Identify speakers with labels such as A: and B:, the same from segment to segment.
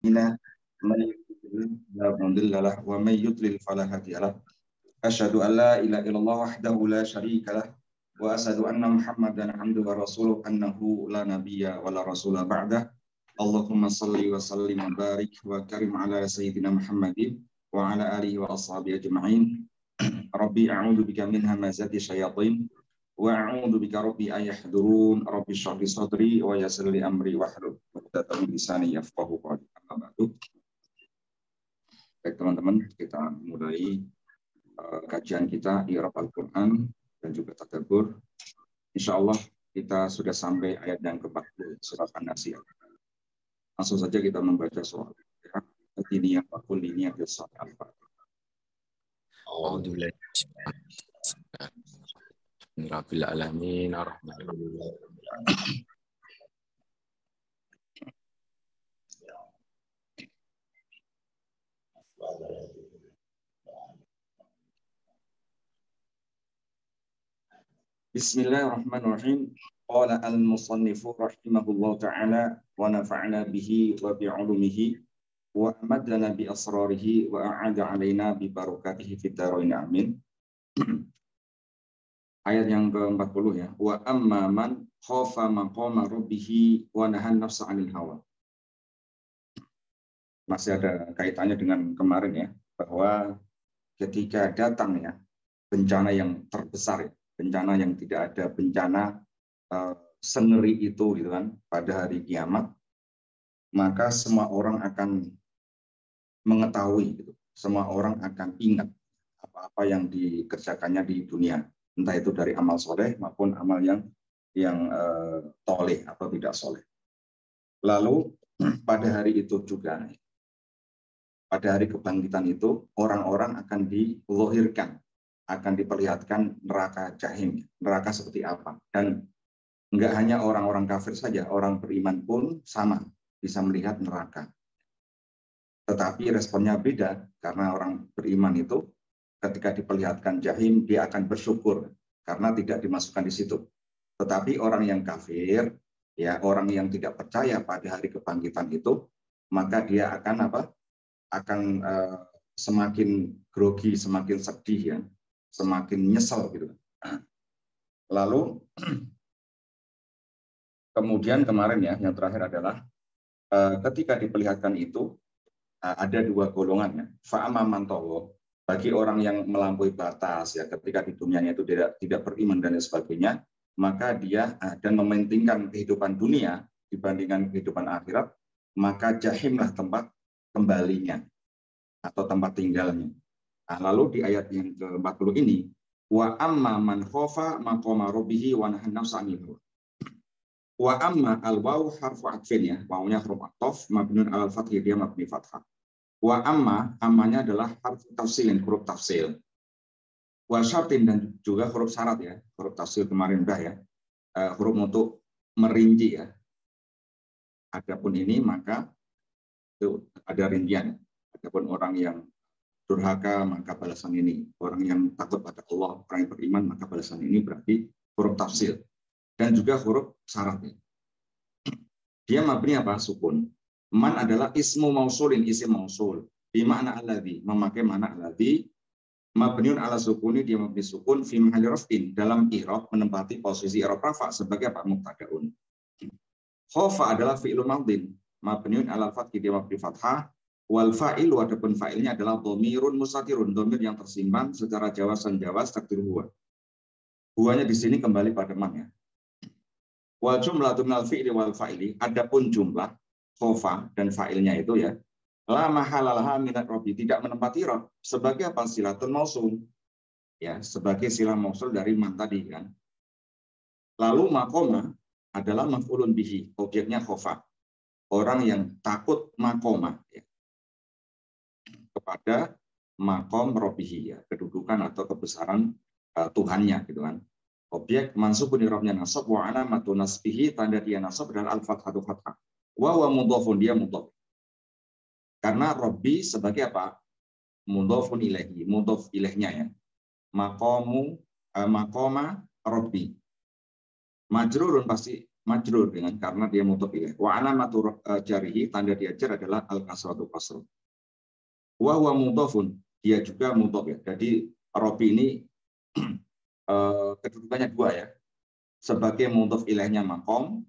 A: من يضلل فلا مضل له ومن يضلل فلا هادي له أشهد أن لا إله إلا الله وحده لا شريك له وأشهد أن محمدا عبده ورسوله أنه لا نبي ولا رسول بعده اللهم صل وسلم وبارك وكرم على سيدنا محمد وعلى آله وأصحابه أجمعين ربي أعوذ بك من همزات الشياطين وأعوذ بك ربي أن يحضرون ربي اشرح لي صدري ويسر لي أمري واحلل عقدة من لساني يفقهوا قولي. Amma ba'du. Baik teman-teman, kita mulai kajian kita I'rab Al-Quran dan juga tadabbur. Insya Allah kita sudah sampai ayat yang ke-40 surat An-Nasr. Langsung saja kita membaca surah Al-Fatihah wa kulli niyatil salihah.
B: Alhamdulillah. Rabbil alamin arrahmanirrahim.
A: Bismillahirrahmanirrahim. Qala al-musannifu rahimahullah ta'ala wa nafa'na bihi wa bi'ulumihi wa amadana bi asrarihi wa a'ada alaina bi barakatihi fid dharain amin. Ayat yang ke-40 ya. Wa amma man khafa maqama rabbih wa nahan nafsa 'anil hawa. Masih ada kaitannya dengan kemarin ya, bahwa ketika datang ya bencana yang terbesar ya, bencana yang tidak ada bencana sengeri itu gitu kan pada hari kiamat, maka semua orang akan mengetahui gitu. Semua orang akan ingat apa-apa yang dikerjakannya di dunia, entah itu dari amal soleh maupun amal yang toleh atau tidak soleh. Lalu pada hari itu juga, pada hari kebangkitan itu, orang-orang akan dilohirkan, akan diperlihatkan neraka jahim, neraka seperti apa. Dan enggak hanya orang-orang kafir saja, orang beriman pun sama, bisa melihat neraka. Tetapi responnya beda, karena orang beriman itu ketika diperlihatkan jahim, dia akan bersyukur karena tidak dimasukkan di situ. Tetapi orang yang kafir, ya orang yang tidak percaya pada hari kebangkitan itu, maka dia akan apa? Akan semakin grogi, semakin sedih ya, semakin nyesel gitu. Lalu kemudian kemarin ya, yang terakhir adalah ketika diperlihatkan itu ada dua golongan ya. Fa'amma man tagha, bagi orang yang melampaui batas ya, ketika di dunianya itu tidak beriman dan sebagainya, maka dia dan mementingkan kehidupan dunia dibandingkan kehidupan akhirat, maka jahimlah tempat kembalinya atau tempat tinggalnya. Nah, lalu di ayat yang ke-40 ini, wa amma man khafa maqama rabbih wa nahan nafsa 'anil hawa. Wa amma al-wawu harfu atfin ya, wawunya huruf ataf mabniun 'alal fathi, dia mabni fathah. Wa amma, ammanya adalah harfu tafsilin, huruf tafsil. Wa syartin, dan juga huruf syarat ya, huruf tafsil kemarin udah ya, huruf untuk merinci ya. Adapun ini maka itu ada rincian. Adapun orang yang durhaka maka balasan ini, orang yang takut pada Allah, orang yang beriman maka balasan ini, berarti huruf tafsil. Dan juga huruf syaratnya. Dia mabni apa? Sukun. Man adalah ismu mausulin, isim mausul. Di makna alladhi, memakai makna alladhi. Mabniun ala sukuni, dia mabni sukun. Fi mahalli raf'in, dalam i'rab menempati posisi i'rab rafa sebagai apa? Mubtada'un. Khofa adalah fi'lu madin. Mabniun ala fathi, dia mabni fathah. Wal fa'ilu, adapun fa'ilnya adalah dhamirun mustatirun, dhamir yang tersimpan secara jawaz dan jawaz takdir huwa. Huwanya di sini kembali pada man ya. Wal jumlatu minal fi'li wal fa'ili, adapun jumlah khofa dan fa'ilnya itu ya, la mahalalah minat robi, tidak menempati rob sebagai apa? Silatun mausul ya, sebagai sila mausul dari man tadi kan. Lalu maqoma adalah maf'ulun bihi, objeknya khofa, orang yang takut maqoma ya, kepada maqam robihi ya, kedudukan atau kebesaran Tuhannya gitu kan. Objek mansubun i'rabnya nasab, wa alamatu nasbihi, tanda dia nasab adalah al-fathatu fathah. Wa mudhafun, dia mudhaf. Karena Rabbi sebagai apa? Mudhafun ilaihi, mudhaf ilaihnya ya. Maqama Rabbi. Majrurun, pasti majrur dengan karena dia mudhof ilaih. Wa alamatu jarihi, tanda dia jar adalah al-kasratu kasrah. Wa huwa mudhofun, dia juga mudhof ya. Jadi Robi ini kedudukannya dua ya. Sebagai mudhof ilaihnya maqam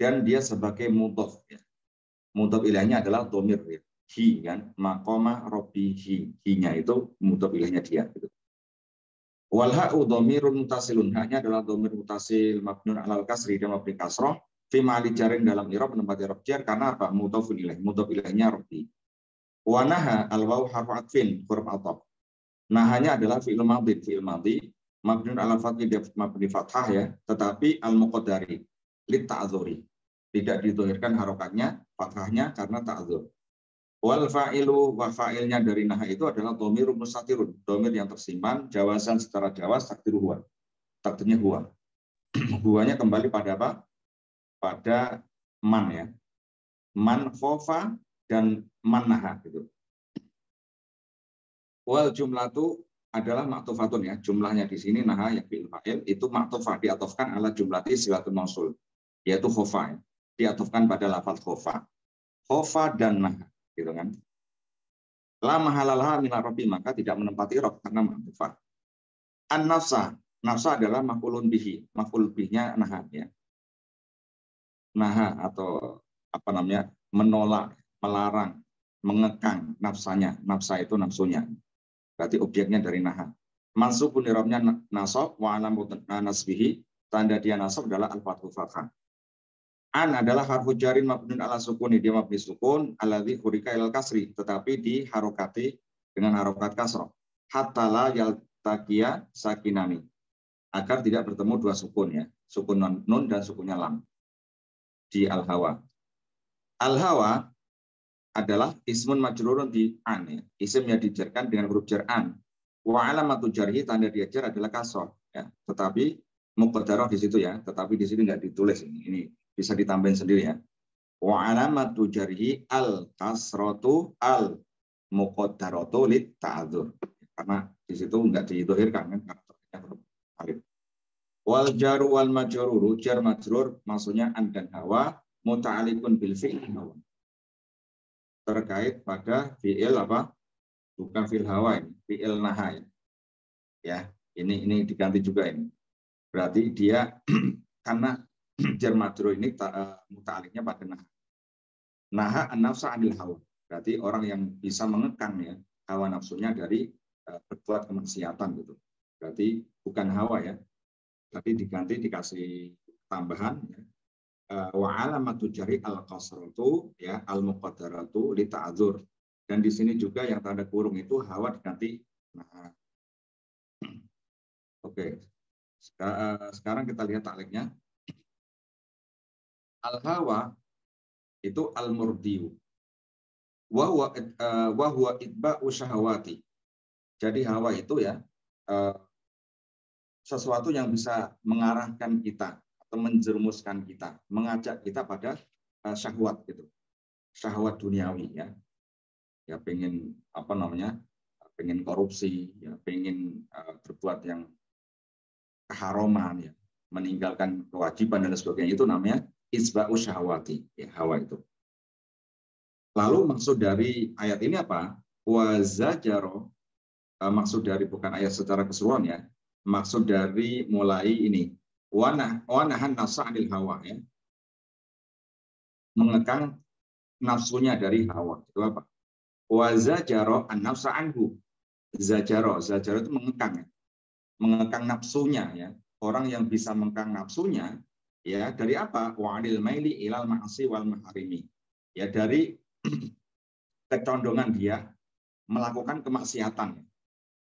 A: dan dia sebagai mudhof ya. Mudhof ilaihnya adalah dhamir ya. Hi kan, maqama Robihi. Hi-nya itu mudhof ilaihnya dia gitu. Wal ha'u dhamirun mutasilun, haknya adalah dhamir mutasil mabniun 'alal kasri dan mabni kasrah fi ma'ali jarin dalam i'rab menempati i'rab jar karena apa? Mudhofun ilaih, mudhof ilaihnya Rabbi. Wa naha al wawu harfu atfin, huruf ataf. Nahanya adalah fi'il madhi mabniun 'alal fathi, mabni fathah ya, tetapi al muqaddari lit ta'dzuri. Tidak didhahirkan harokatnya, fathahnya karena ta'dzur. Wal fa'ilu, wa fa'ilnya dari naha itu adalah dhamir mustatirun, dhamir yang tersimpan jawazan secara jawaz, takdiru huwa, takdirnya huwa. Huwanya kembali pada apa? Pada man ya, man khofa dan man naha gitu. Wal jumlatu adalah maktufatun ya, jumlahnya di sini naha ya fi'il fa'il itu maktufah, diatofkan ala jumlati silatul mausul, yaitu khofa ya, diatofkan pada lafaz khofa dan naha gitu kan. La mahalalah min Rabbi, maka tidak menempati rob karena maktufah. An-nafsa, nafsa adalah maf'ulun bihi, maf'ul bihnya naha ya. Naha atau apa namanya? Menolak, melarang, mengekang nafsanya. Nafsa itu nafsunya. Berarti objeknya dari naha. Mansubun irobnya nasab wa alamut nasbihi, tanda dia nasab adalah al-fathu fathah. An adalah harfu jarin mabniun ala sukuni, dia mabni sukun alladzi hurika ilal kasri, tetapi diharokati dengan harokat kasrah. Hatta la yaltaqiya sakinani, agar tidak bertemu dua sukun ya, sukun nun dan sukunnya lam di al-hawa. Al-hawa adalah ismun majrurun di an ya, isimnya dijarkan dengan huruf jar an. Wa alamatu jarhi, tanda dia jar adalah kasrah ya, tetapi muqaddarah di situ ya, tetapi di sini enggak ditulis ini bisa ditambahin sendiri ya. Wa alamatu jarhi al kasratu al muqaddaratu lit ta'dzur. Karena di situ enggak didhahirkan kan karakternya huruf alif. Wal jaru wal majruru, jar majrur maksudnya an dan hawa, muta'alliqun bil fi'il hawa. Terkait pada fi'il apa? Bukan fi'il hawa ini, fi'il naha ya. Ya, ini diganti juga ini. Berarti dia karena jar majrur ini muta'alliqnya pada naha. Naha an-nafsa 'anil hawa. Berarti orang yang bisa mengekang ya hawa nafsunya dari berbuat kemaksiatan gitu. Berarti bukan hawa ya. Tapi diganti dikasih tambahan ya. Wa alamatu jari al-qasratu ya al-muqaddaratu li ta'dzur. Dan di sini juga yang tanda kurung itu hawa diganti naha. Oke. Sekarang kita lihat takleknya. Al-hawa itu al-murdiyu. Wa huwa itba'u syahawati. Jadi hawa itu ya sesuatu yang bisa mengarahkan kita atau menjerumuskan kita, mengajak kita pada syahwat gitu. Syahwat duniawi ya. Ya pengen apa namanya? Pengen korupsi, ya pengen berbuat yang keharuman ya, meninggalkan kewajiban dan sebagainya, itu namanya isba'u syahwati ya, hawa itu. Lalu maksud dari ayat ini apa? Wa zajaro, maksud dari bukan ayat secara keseluruhan ya, maksud dari mulai ini wa nahan nafsa 'anil hawa ya, mengekang nafsunya dari hawa. Itu apa? Wa zajaro an-nafsa anhu. Zajaro itu mengekang ya, mengekang nafsunya ya. Orang yang bisa mengekang nafsunya ya dari apa? Wa 'anil maili ilal ma'asi wal maharimi. Ya dari kecondongan dia melakukan kemaksiatan.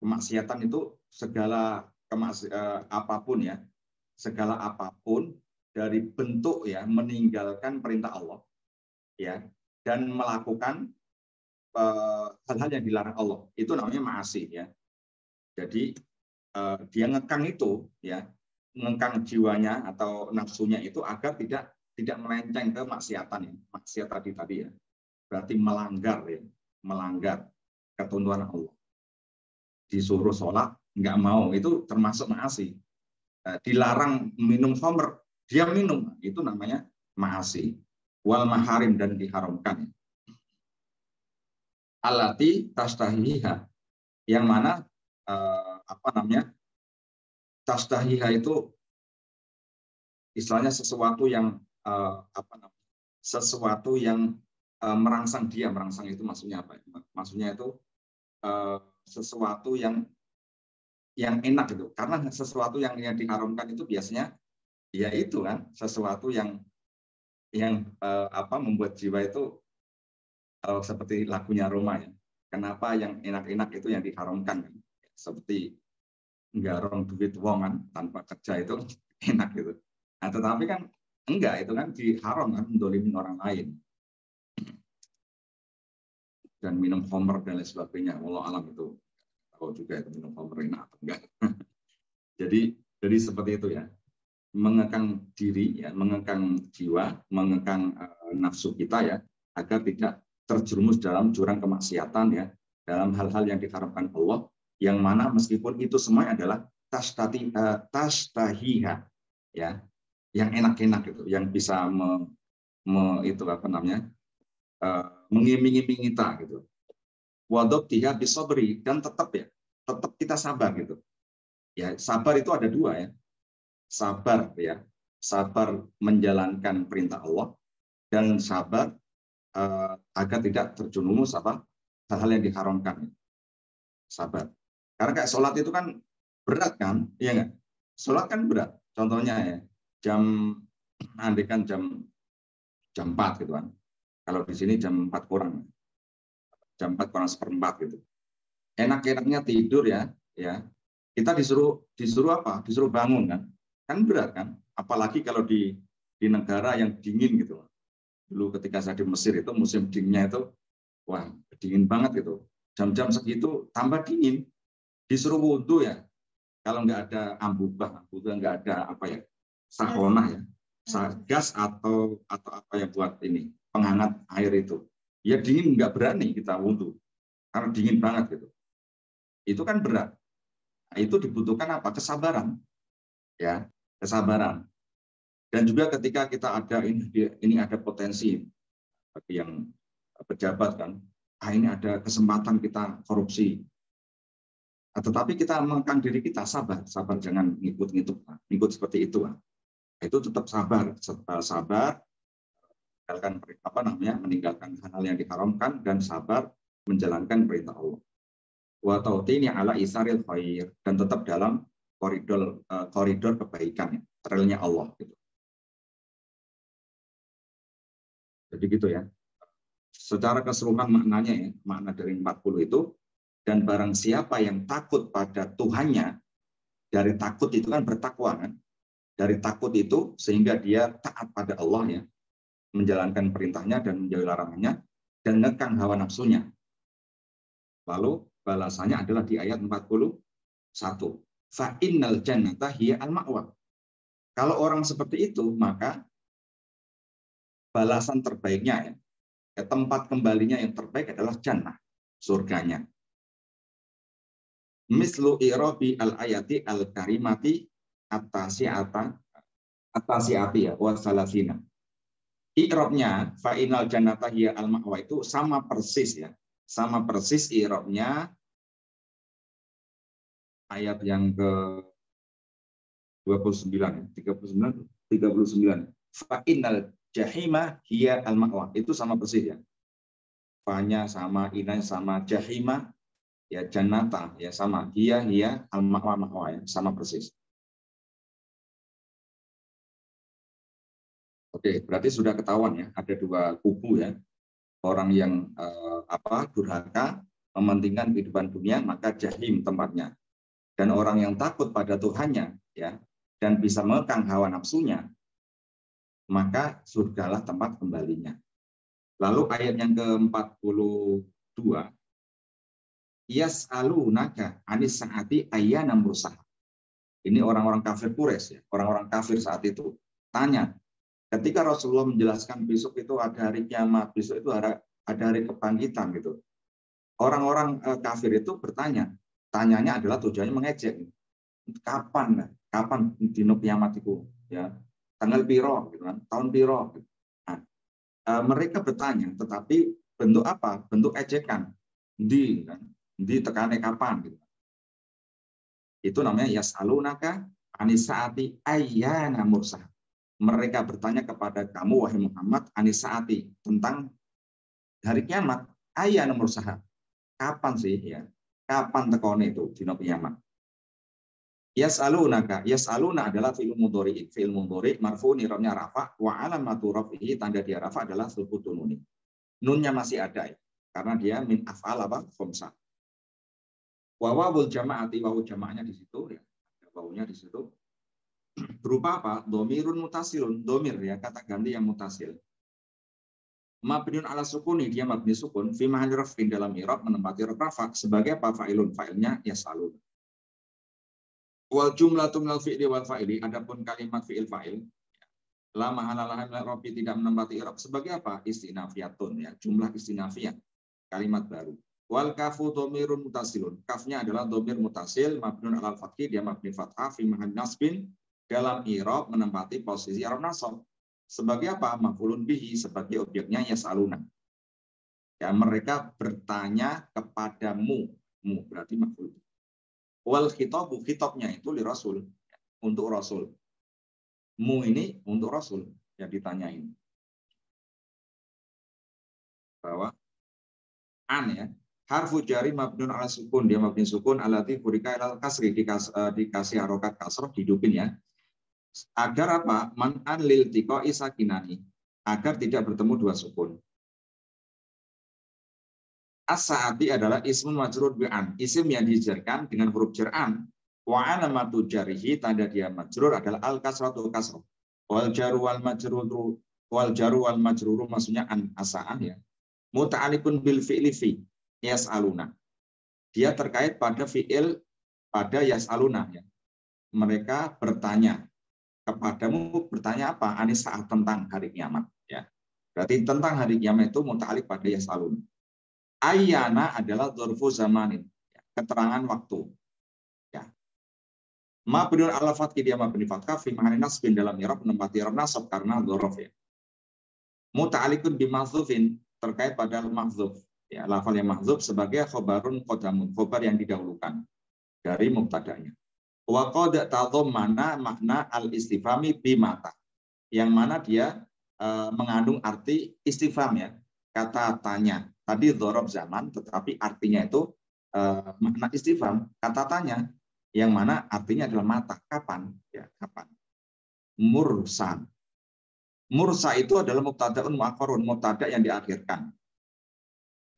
A: Kemaksiatan itu segala apapun ya, segala apapun dari bentuk ya meninggalkan perintah Allah ya dan melakukan hal-hal yang dilarang Allah, itu namanya ma'asi ya. Jadi dia ngekang itu ya, ngekang jiwanya atau nafsunya itu agar tidak melenceng ke maksiatan ya. Maksiat tadi ya. Berarti melanggar ya, melanggar ketentuan Allah. Disuruh sholat nggak mau, itu termasuk ma'asi. Dilarang minum khamr dia minum, itu namanya ma'asi. Wal maharim, dan diharamkan. Alati tastahiha, yang mana tastahiha itu istilahnya sesuatu yang sesuatu yang merangsang dia. Merangsang itu maksudnya apa? Maksudnya itu sesuatu yang enak gitu. Karena sesuatu yang diharamkan itu biasanya ya itu kan sesuatu yang membuat jiwa itu seperti lagunya Roma ya. Kenapa yang enak-enak itu yang diharamkan kan? Seperti nggarong duit wong kan tanpa kerja itu enak gitu. Nah, tetapi kan enggak, itu kan diharam kan, mendolimin orang lain. Dan minum khamr dan lain sebagainya. Wallahu alam itu tahu juga itu minum khamr enak atau enggak. Jadi seperti itu ya. Mengekang diri ya, mengekang jiwa, mengekang nafsu kita ya, agar tidak terjerumus dalam jurang kemaksiatan ya, dalam hal-hal yang diharapkan Allah, yang mana meskipun itu semua adalah tastahiha ya, yang enak-enak gitu, yang bisa mengiming-iming kita gitu. Wadobtiha bisobri, dan tetap kita sabar gitu. Ya, sabar itu ada dua ya. Sabar ya, sabar menjalankan perintah Allah, dan sabar agar tidak terjerumus hal-hal yang diharamkan. Sabar. Karena kayak sholat itu kan berat kan, iya nggak? Sholat kan berat. Contohnya ya, andekan jam 4 gitu kan. Kalau di sini jam 4 kurang, jam 4 kurang seperempat gitu. Enak-enaknya tidur ya. Kita disuruh apa? Disuruh bangun kan? Kan berat kan? Apalagi kalau di negara yang dingin gitu. Dulu ketika saya di Mesir itu musim dinginnya itu, wah dingin banget gitu. Jam-jam segitu tambah dingin. Disuruh wudhu ya. Kalau nggak ada ambubah, nggak ada sahona ya, gas atau apa ya buat ini penghangat air itu. Ya dingin, nggak berani kita wudhu karena dingin banget gitu. Itu kan berat. Nah, itu dibutuhkan apa? Kesabaran. Ya, kesabaran. Dan juga ketika kita ada ini ada potensi bagi yang pejabat kan, ini ada kesempatan kita korupsi. Tetapi kita mengekang diri kita, sabar jangan ngikut seperti itu. Itu tetap sabar meninggalkan hal yang diharamkan, dan sabar menjalankan perintah Allah. Wa tautini ala isaril khair, dan tetap dalam koridor kebaikan, relnya Allah gitu. Jadi gitu ya. Secara keseluruhan maknanya ya, makna dari 40 itu, dan barang siapa yang takut pada Tuhannya, dari takut itu kan bertakwa kan, dari takut itu sehingga dia taat pada Allah ya, menjalankan perintahnya dan menjauhi larangannya, dan ngekang hawa nafsunya. Lalu balasannya adalah di ayat 41. Fa innal jannata hiya al-ma'wa. Kalau orang seperti itu, maka balasan terbaiknya ya, tempat kembalinya yang terbaik adalah jannah, surganya. Mislu i'rabi al-ayati al-karimati at-tasi'ati ya wa salasina. I'rabnya fa'inal jannata hiya al-ma'wa itu sama persis ya. Sama persis i'rabnya ayat yang ke 29 ya, 39. Fa'inal jahima hiya al-ma'wa. Itu sama persis ya. Fa-nya sama, ina sama, jahima ya, jannata ya sama, hiya al-ma'wa ya, sama persis. Oke, berarti sudah ketahuan ya, ada dua kubu ya. Orang yang durhaka, mementingkan kehidupan dunia, maka jahim tempatnya. Dan orang yang takut pada Tuhannya ya, dan bisa mengekang hawa nafsunya, maka surgalah tempat kembalinya. Lalu ayat yang ke-42, yas'alunaka anis sa'ati ayyana mursaha. Ini orang-orang kafir Quraisy ya, orang-orang kafir saat itu tanya, ketika Rasulullah menjelaskan besok itu ada hari kiamat, besok itu ada hari kebangkitan gitu. Orang-orang kafir itu bertanya, tanyanya adalah tujuannya mengejek. Kapan dino kiamat itu ya? tanggal piro, gitu kan, tahun piro. Gitu. Nah, mereka bertanya, tetapi bentuk apa? Bentuk ejekan. Di, kan? Di tekane kapan? Gitu. Itu namanya yas'alunaka anisaati ayyana mursaha. Mereka bertanya kepada kamu, wahai Muhammad, anisaati, tentang hari kiamat. Ayyana mursaha. Kapan sih ya? Kapan tekone itu dina kiamat? Yas'alunaka, yas'aluna adalah fi'il mudhari, fi'il mudhari marfu nirabnya rafa wa alamatu rafihi, tanda dia rafa adalah subutu nuni. Nunnya masih ada ya, karena dia min af'al apa? Khamsah. Wa wawul jama'ati, wawu jama'nya di situ ya. Wawunya di situ berupa apa? Domirun mutasilun, domir ya, kata ganti yang mutasil. Mabniun ala sukuni, dia mabni sukun, fi mahalli raf'in, dalam i'rab menempati rafa sebagai apa? Fa'ilun, fa'ilnya yas'alun. Wal jumlatu minal fi'li wal fa'ili, adapun kalimat fi'il fa'il la mahalalaha min rabbi, tidak menempati i'rab sebagai apa? Istinafiyatun ya, jumlah istinafiyah, kalimat baru. Wal kafu dhamirun mutasilun, kafnya adalah dhamir mutasil mabniun alal fathi, dia mabni fathah fi mahall nasbin, dalam i'rab menempati posisi i'rab nasab sebagai apa? Maf'ulun bihi, sebagai objeknya yas'aluna. Ya, mereka bertanya kepadamu, mu berarti maf'ul. Wal khitabu, khitabnya itu li rasul, untuk rasul. Mu ini untuk rasul yang ditanyain. Bahwa an ya, harfu jari mabniun ala sukun, dia mabni sukun alati furika ilal kasri, dikasih harokat kasroh, dihidupin ya. Agar apa? Man'an lil tiqa'i sakinani, agar tidak bertemu dua sukun. As-sa'ati adalah ismun majrur bi'an, isim yang dijarkan dengan huruf jar'an. Wa alamatu jarihi, tanda dia majrur adalah al-kasratu kasroh. Wal jaru wal majruru maksudnya an asa'an ya. Muta'alikun bil fi'li fi yas'aluna. Dia terkait pada fi'il pada yas'aluna ya. Mereka bertanya kepadamu, bertanya apa? Anis saat, tentang hari kiamat ya. Berarti tentang hari kiamat itu muta'alik pada yas'aluna. Ayyana adalah dzarfu zamanin, ya, keterangan waktu. Ya. Mabniun ala fathi, dia mabni fathah fi mahalli nasbin, dalam i'rab menempati i'rab nasab karena dzaraf ya. Muta'alikun bi mahdzufin, terkait pada mahdzuf. Ya, lafal yang mahdzuf sebagai khobarun qadamun, khobar yang didahulukan dari mubtada'nya. Wa qad tadhammana makna al-istifhami bi mata, yang mana dia mengandung arti istifham ya, kata tanya. Tadi dzaraf zaman, tetapi artinya itu makna istifham, kata tanya, yang mana artinya adalah mata, kapan ya, kapan. Mursa. Mursa itu adalah mubtada'un mu'akhkharun, mubtada' yang diakhirkan.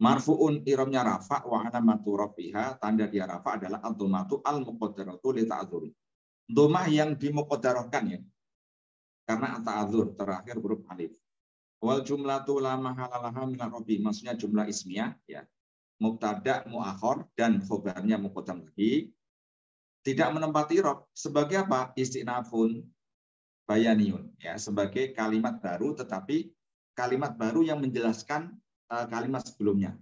A: Marfu'un iramnya rafa wa alamatu rafiha, tanda dia rafa adalah ad-dhammatu al-muqaddaratu li ta'dzuri. Dhammah yang dimuqaddarahkan ya. Karena ta'dzur terakhir huruf alif. Wal jumlatu la mahalalaha min ar-rabi, maksudnya jumlah ismiyah ya. Mubtada' mu'akhkhar dan khobarnya muqaddam lagi. Tidak menempati i'rab sebagai apa? Istinafun bayaniyun ya, sebagai kalimat baru, tetapi kalimat baru yang menjelaskan kalimat sebelumnya.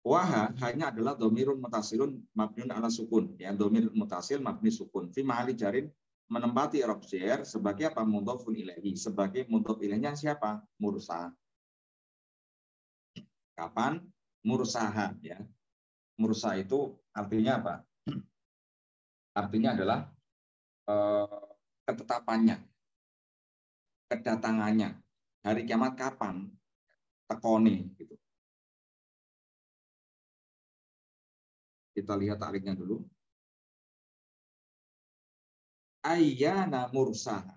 A: Waha hanya adalah domirun mutasilun mabniun ala sukun ya, domir mutasil mabni sukun fi mahali jarin, menempati i'rab jar sebagai apa? Mudhofun ilaihi, sebagai mudhof ilaihnya siapa? Mursa. Kapan? Mursaha ya. Mursa itu artinya apa? Artinya adalah ketetapannya, kedatangannya. Hari kiamat kapan? Tekoni gitu. Kita lihat takrifnya dulu. Ayyana mursaha.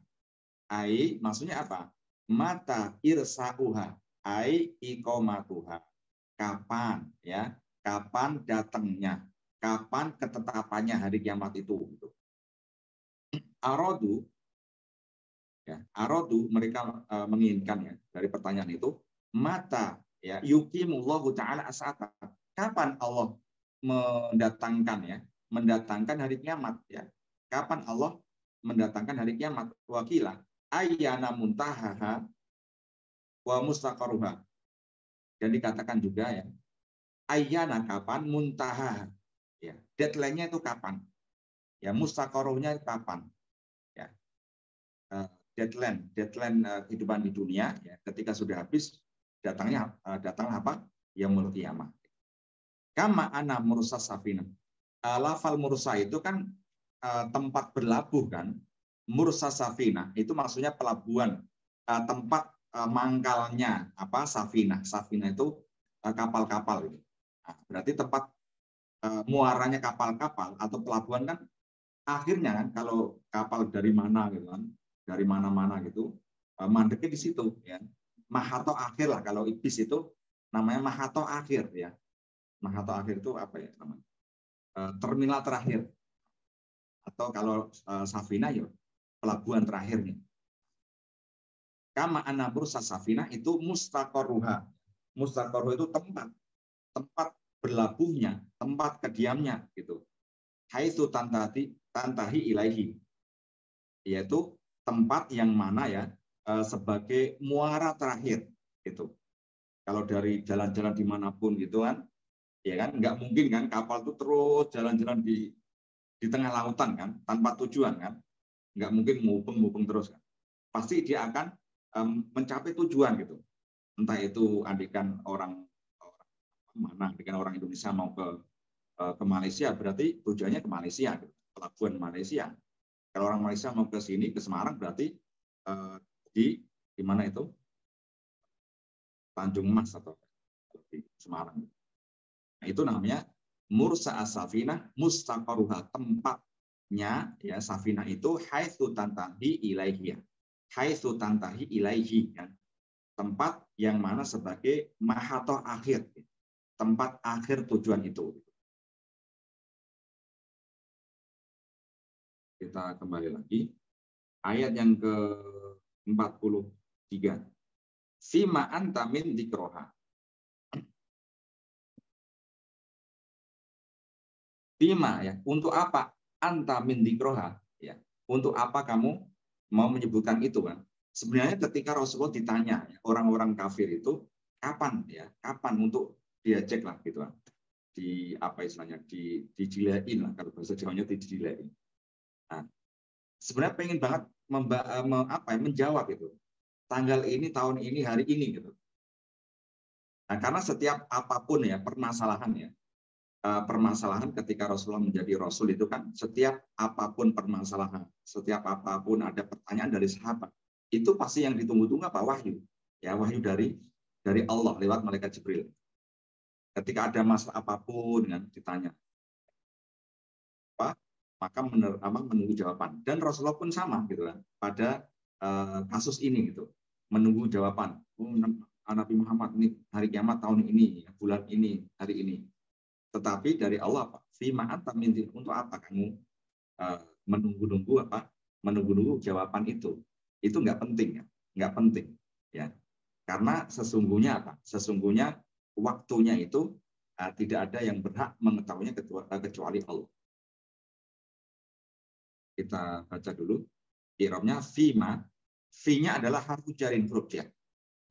A: Ai maksudnya apa? Mata irsauha. Ai iqamatuha. Kapan ya? Kapan datangnya? Kapan ketetapannya hari kiamat itu? Gitu. Arodu ya, arodu mereka menginginkan ya, dari pertanyaan itu, mata ya yuqimullahu taala as'ata. Kapan Allah mendatangkan hari kiamat ya? Kapan Allah mendatangkan hari kiamat? Wakila ayyana muntahaha wa mustaqarruha. Dan dikatakan juga ya, ayyana kapan, muntaha ya, deadline-nya itu kapan? Ya, mustaqarruhnya kapan? Ya. deadline kehidupan di dunia, ya, ketika sudah habis datanglah apa? Yaumul qiyamah. Kama ana mursa safina. Lafal mursa itu kan tempat berlabuh kan. Mursa safina itu maksudnya pelabuhan, tempat mangkalnya apa safina. Safina itu kapal-kapal itu. Nah, berarti tempat muaranya kapal-kapal atau pelabuhan kan akhirnya kan kalau kapal dari mana gitu kan, dari mana-mana gitu, mandeknya di situ ya. Mahato akhir lah, kalau ibis itu namanya mahato akhir ya. Mahato akhir itu apa ya namanya? Terminal terakhir. Atau kalau safina ya pelabuhan terakhirnya. Kama anabur safina itu mustaqarruha. Mustaqarruha itu tempat berlabuhnya, tempat kediamnya gitu. Haitsu tantahi ilaihi, yaitu tempat yang mana ya sebagai muara terakhir gitu. Kalau dari jalan-jalan dimanapun gitu kan, ya kan nggak mungkin kan kapal itu terus jalan-jalan di tengah lautan kan tanpa tujuan kan, nggak mungkin mubeng terus kan. Pasti dia akan mencapai tujuan gitu. Entah itu andikan orang mana, andikan orang Indonesia mau ke Malaysia, berarti tujuannya ke Malaysia, gitu. Pelabuhan Malaysia. Kalau orang Malaysia mau ke sini, ke Semarang, berarti di mana itu? Tanjung Mas atau di Semarang. Nah, itu namanya mursa as-safinah mustaqarruha, tempatnya ya safinah itu haitsu tantahi ilaihi. Haitsu tantahi ilaihi kan. Tempat yang mana sebagai mahato akhir. Tempat akhir tujuan itu. Kita kembali lagi. Ayat yang ke-43. Fima anta min dzikroha. Fima ya, untuk apa? Anta min dzikroha ya. Untuk apa kamu mau menyebutkan itu kan? Sebenarnya ketika Rasulullah ditanya orang-orang kafir itu kapan ya? Kapan untuk diajak lah gitu kan. Di apa istilahnya? Dijilain lah kalau bahasa Jawanya dijilain. Nah, sebenarnya pengen banget menjawab itu. Tanggal ini, tahun ini, hari ini gitu. Nah, karena setiap apapun ya permasalahannya, permasalahan ketika Rasulullah menjadi Rasul itu kan setiap apapun permasalahan, setiap apapun ada pertanyaan dari sahabat, itu pasti yang ditunggu-tunggu apa? Wahyu. Ya, wahyu dari Allah lewat malaikat Jibril. Ketika ada masalah apapun kan ditanya apa, maka menunggu jawaban. Dan Rasulullah pun sama gitu kan pada kasus ini gitu, menunggu jawaban. Nabi Muhammad ini hari kiamat tahun ini, bulan ini, hari ini. Tetapi dari Allah apa? Fima anta min dzikr, untuk apa kamu menunggu-nunggu apa? Menunggu-nunggu jawaban itu. Itu nggak penting ya, nggak penting ya. Karena sesungguhnya apa? Sesungguhnya waktunya itu tidak ada yang berhak mengetahuinya kecuali Allah. Kita baca dulu. I'rabnya fima. Fi-nya adalah harfu jarin, huruf jar.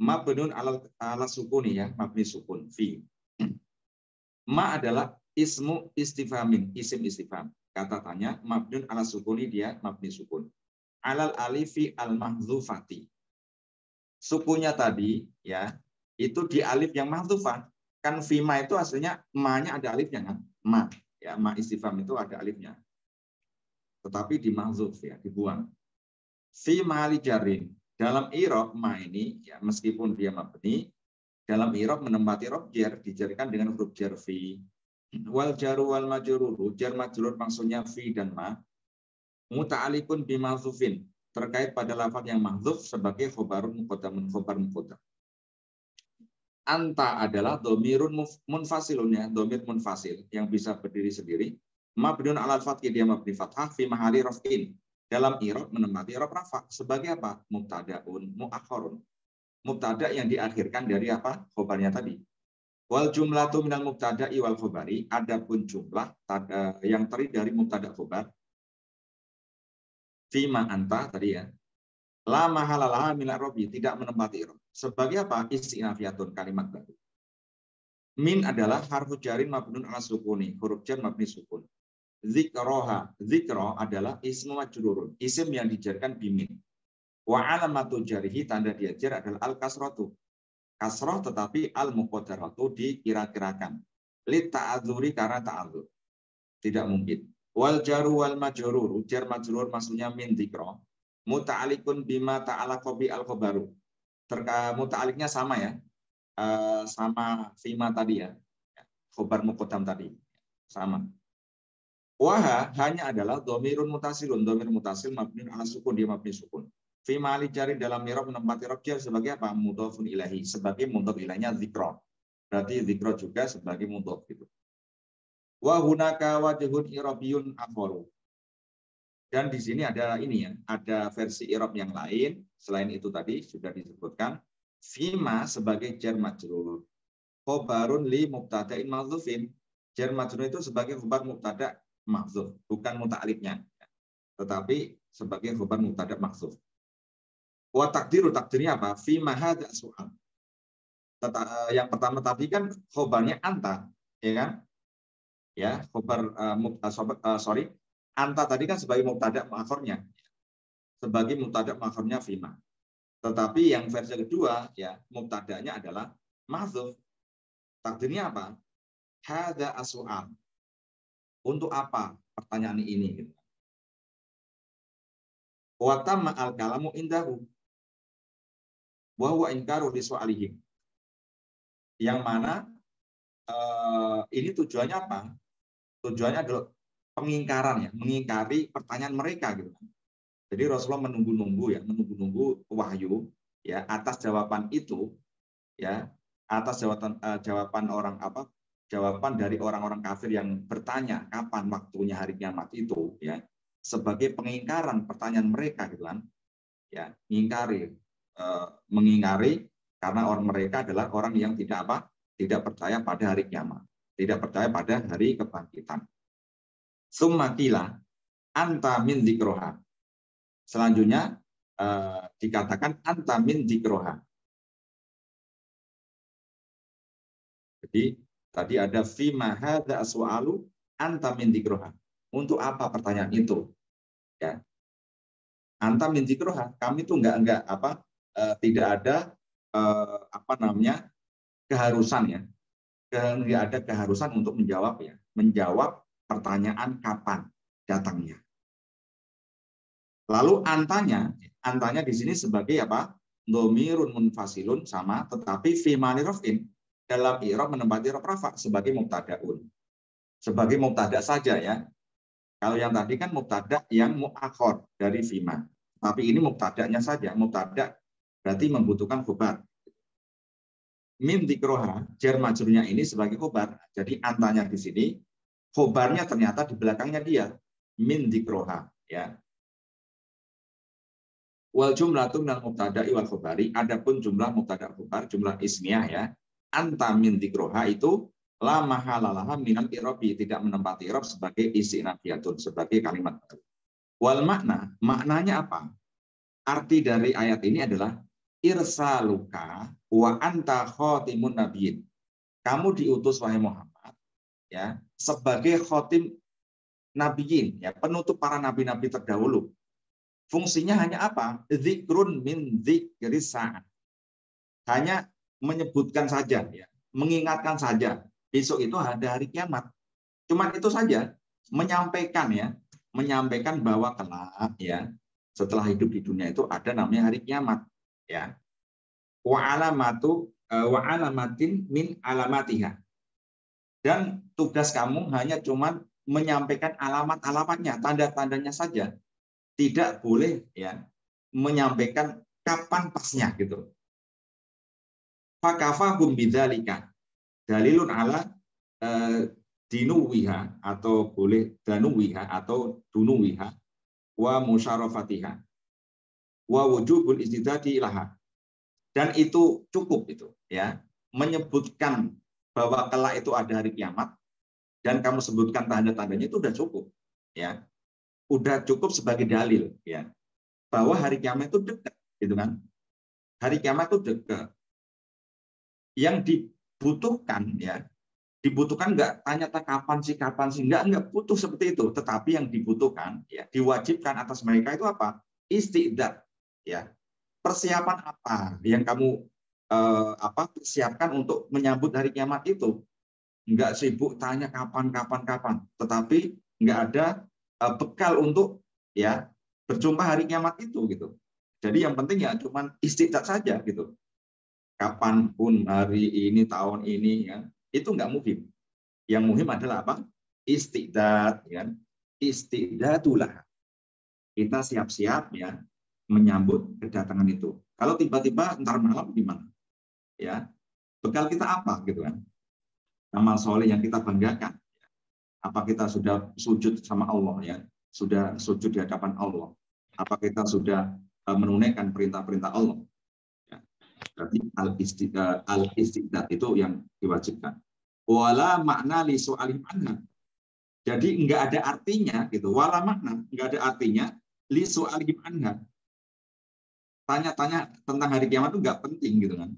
A: Mabnun ala sukuni ya, mabni sukun. Fi. Ma adalah ismu istifhamin, isim istifham. Kata tanya, mabnun ala sukuni, dia mabni sukun. Alal alifi al mahdzufati. Sukunya tadi ya, itu di alif yang mahdzufah. Kan fima itu aslinya ma-nya ada alifnya kan? Ma. Ya, ma istifham itu ada alifnya. Tetapi di mahdzuf ya, dibuang. Fi mahali jarin. Dalam i'rab ma ini ya, meskipun dia mabni, dalam i'rab menempati rob jar dijadikan dengan huruf jar fi. Wal jaru wal majruru, jar majrur maksudnya fi dan ma. Muta'alikun bi mahdzufin, terkait pada lafaz yang mahdzuf sebagai khobarun muqaddamun, khobar muqaddam. Anta adalah domirun munfasilun ya, domir munfasil yang bisa berdiri sendiri. Mabniun alal fathhi, dia mabni fathah fi mahali raf'in. Dalam i'rab menempati i'rab rafa sebagai apa? Mubtadaun muakhkharun. Mubtada yang diakhirkan dari apa? Khobarnya tadi. Wal jumlatu minal mubtada'i wal khobari, adapun jumlah yang terdiri dari mubtada khobar. Fima anta tadi ya. La mahalalah min i'rabi, tidak menempati i'rab. Sebagai apa? Istinafiyatun, kalimat baru. Min adalah harfu jarin mabnun ala sukuni, huruf jar mabni sukun. Zikroha, zikro adalah ismu majrurun, isim yang dijarkan bimin. Wa alamatu jarihi, tanda dia jar adalah al-kasratu. Kasroh tetapi al-muqaddaratu dikira-kirakan. Li ta'adzuri, karena ta'adzur. Tidak mungkin. Wal jaru wal majrur, jar majrur maksudnya min dzikra. Muta'alikun bima ta'alaqa bi al-khabaru. Muta'aliknya sama ya. Sama fima tadi ya. Khabar muqaddam tadi. Sama. Waha hanya adalah dhamirun mutasilun. Dhamir mutasil mabniun ala sukun, dia mabni sukun. Fima ali jari dalam mirob menempati rob jar sebagai apa? Mudhofun ilahi. Sebagai mudhof ilahnya dzikra. Berarti dzikra juga sebagai mudhof gitu. Wa hunaka wajhun irabiyun akharu. Dan di sini ada ini ya, ada versi i'rab yang lain selain itu tadi sudah disebutkan. Fima sebagai jar majrur. Khobarun li mubtada'in mahdzufin. Jar majrur itu sebagai khabar mubtada' mahdzuf, bukan muta'alifnya. Tetapi sebagai khabar mubtada' mahdzuf. Wa takdirnya apa? Fima hadza su'al. Yang pertama tadi kan khabarnya anta, ya kan? Ya, khabar anta tadi kan sebagai mubtada' mu'akhornya. Sebagai mubtada' mu'akhornya fima. Tetapi yang versi kedua ya, mubtada'nya adalah mahdzuf. Takdirnya apa? Hadza as-su'al. Untuk apa pertanyaan ini gitu. Wa tamma al-kalamu indahu wa huwa inkaru li su'alihim. Yang mana ini tujuannya apa? Tujuannya adalah pengingkaran ya, mengingkari pertanyaan mereka gitu. Jadi Rasulullah menunggu-nunggu ya, menunggu-nunggu wahyu ya atas jawaban itu ya, atas jawaban orang apa? Jawaban dari orang-orang kafir yang bertanya kapan waktunya hari kiamat itu ya, sebagai pengingkaran pertanyaan mereka gitu kan. Ya, mengingkari karena orang mereka adalah orang yang tidak apa? Tidak percaya pada hari kiamat, tidak percaya pada hari kebangkitan. Summa qila anta min dzikroha. Selanjutnya dikatakan anta min dzikroha. Jadi tadi ada fima hadza as'alu anta min dzikroha. Untuk apa pertanyaan itu? Ya. Anta min dzikroha. Kami tuh enggak tidak ada apa namanya? Keharusan ya. Enggak ada keharusan untuk menjawab ya. Menjawab pertanyaan kapan datangnya. Lalu antanya di sini sebagai apa? Dhamirun munfasilun sama, tetapi fi ma'ni raf'in, dalam i'rab menempati i'rab rafa sebagai mubtada'un. Sebagai mubtada saja ya. Kalau yang tadi kan mubtada yang mu'akhor dari fima. Tapi ini mubtada'nya saja, mubtada berarti membutuhkan khabar. Min dzikroha, jar majrurnya ini sebagai khabar. Jadi antanya di sini khabarnya ternyata di belakangnya dia, min dzikroha ya. Wal jumlatu minal mubtada'i wal khabari, adapun jumlah mubtada' khabar, jumlah ismiyah ya, anta min dzikroha itu la mahalalaha minal i'rabi, tidak menempati i'rab sebagai istinafiyatun, sebagai kalimat baru. Wal maknanya apa? Arti dari ayat ini adalah irsaluka wa anta khatimun nabiyyin. Kamu diutus wahai Muhammad ya sebagai khatim nabiyyin ya, penutup para nabi-nabi terdahulu. Fungsinya hanya apa? Dzikrun min dzikris sa'at. Hanya menyebutkan saja ya, mengingatkan saja besok itu ada hari kiamat. Cuma itu saja, menyampaikan ya, menyampaikan bahwa kelak ya setelah hidup di dunia itu ada namanya hari kiamat ya. Wa alamatin min alamatiha. Dan tugas kamu hanya cuma menyampaikan alamat-alamatnya, tanda-tandanya saja. Tidak boleh ya menyampaikan kapan pasnya gitu. Fakafahum bidzalika dalilun ala dinuwiha, atau boleh danuwiha atau dunuwiha wa musyarafatiha wa wujubul istidadi ilaha. Dan itu cukup itu ya, menyebutkan bahwa kelak itu ada hari kiamat dan kamu sebutkan tanda-tandanya itu udah cukup ya. Udah cukup sebagai dalil ya bahwa hari kiamat itu dekat gitu kan. Hari kiamat itu dekat. Yang dibutuhkan ya, dibutuhkan nggak tanya kapan sih nggak butuh seperti itu, tetapi yang dibutuhkan ya, diwajibkan atas mereka itu apa? Istiqdad, Ya, persiapan apa yang kamu persiapkan untuk menyambut hari kiamat itu? Nggak sibuk tanya kapan, tetapi nggak ada bekal untuk ya berjumpa hari kiamat itu gitu. Jadi yang penting ya cuman istiqdat saja gitu. Kapanpun hari ini, tahun ini, ya, itu nggak muhim. Yang muhim adalah apa? Istiqdat, ya. Istiqdatulah. Kita siap-siap ya menyambut kedatangan itu. Kalau tiba-tiba ntar malam gimana? Ya, bekal kita apa gitu kan? Amal soleh yang kita banggakan. Apa kita sudah sujud sama Allah ya? Sudah sujud di hadapan Allah? Apa kita sudah menunaikan perintah-perintah Allah? Ya. Berarti al-istiqdat itu yang diwajibkan. Wala makna li su'alim anha. Jadi enggak ada artinya gitu. Wala makna, enggak ada artinya li su'alim anha. Tanya-tanya tentang hari kiamat itu enggak penting gitu kan.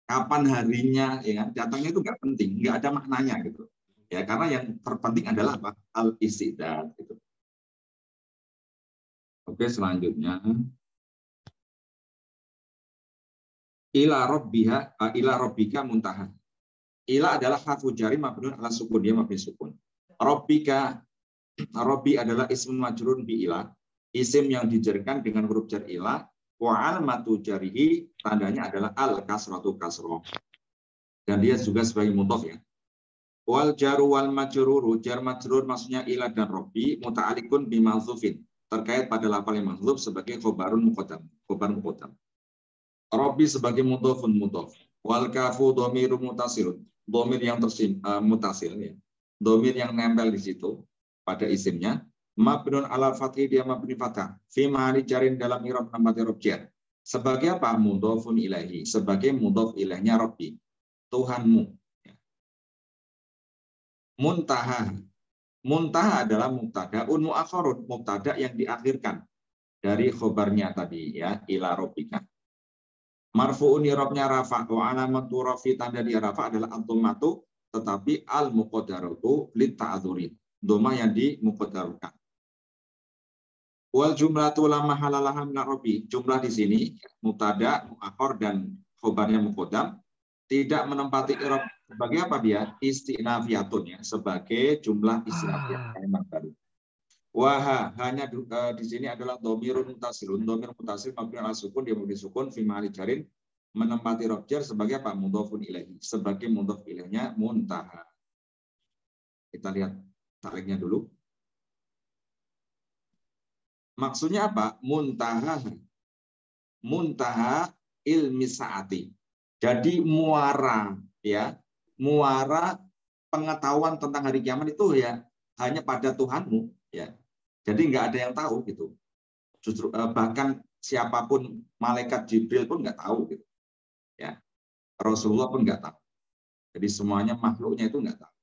A: Kapan harinya ya kan? Datangnya itu enggak penting, enggak ada maknanya gitu. Ya, karena yang terpenting adalah apa? Al-istiqdat gitu. Oke, selanjutnya ila rabbika muntaha. Ila adalah harfu jari mabniun ala sukun, dia mabni sukun. Rabbika, Rabbi adalah ismun majrun bi ila, isim yang dijarkan dengan huruf jar ila, wa almatu jarihi, tandanya adalah al kasratu kasroh. Dan dia juga sebagai mudhof ya. Wal jaru wal majruru, jar majrur maksudnya ila dan Rabbi, muta'alikun bi mahdzufin, terkait pada lafal yang mahdzuf sebagai khobarun muqaddam, khobar muqaddam. Rabbi sebagai mudhofun mudhof. Wal kafu dhamirun mutasilun, dhamir yang mutasil ya. Dhamir yang nempel di situ pada isimnya. Mabnun ala fathi, dia mabni fathah. Fi ma'ani jarin dalam i'rab namati rob jar. Sebagai apa? Mudhofun ilahi, sebagai mudhof ilahnya Rabbi, Tuhanmu. Muntaha. Muntaha adalah mubtada'un mu'akhkharun, mubtada yang diakhirkan dari khobarnya tadi ya, ila rabbika. Marfu'un i'rabnya rafa, wa alamatu rafi, tanda di rafa adalah ad-dhammatu, tetapi al-muqaddaratu lit-ta'dzuri, dhamma yang dimuqaddarkan. Wal jumlatu la mahallalaha min ar-rabi, jumlah di sini mubtada, mu'akhkhar dan khobarnya muqaddam tidak menempati i'rab sebagai apa dia? Istinafiyatun ya, sebagai jumlah istinafiyah kalimat baru. Waha, hanya di sini adalah dhamirun mutasilun, dhamir mutasil mabni ala sukun, dia mabni sukun fi ma'ali jarin, menempati rob jar sebagai apa? Mudhofun ilaihi, sebagai mudhof ilaihnya muntaha. Kita lihat tariknya dulu. Maksudnya apa? Muntaha. Muntaha ilmi saati. Jadi muara ya, muara pengetahuan tentang hari kiamat itu ya hanya pada Tuhanmu ya. Jadi nggak ada yang tahu gitu. Justru bahkan siapapun, malaikat Jibril pun nggak tahu gitu. Ya. Rasulullah pun nggak tahu. Jadi semuanya makhluknya itu nggak tahu.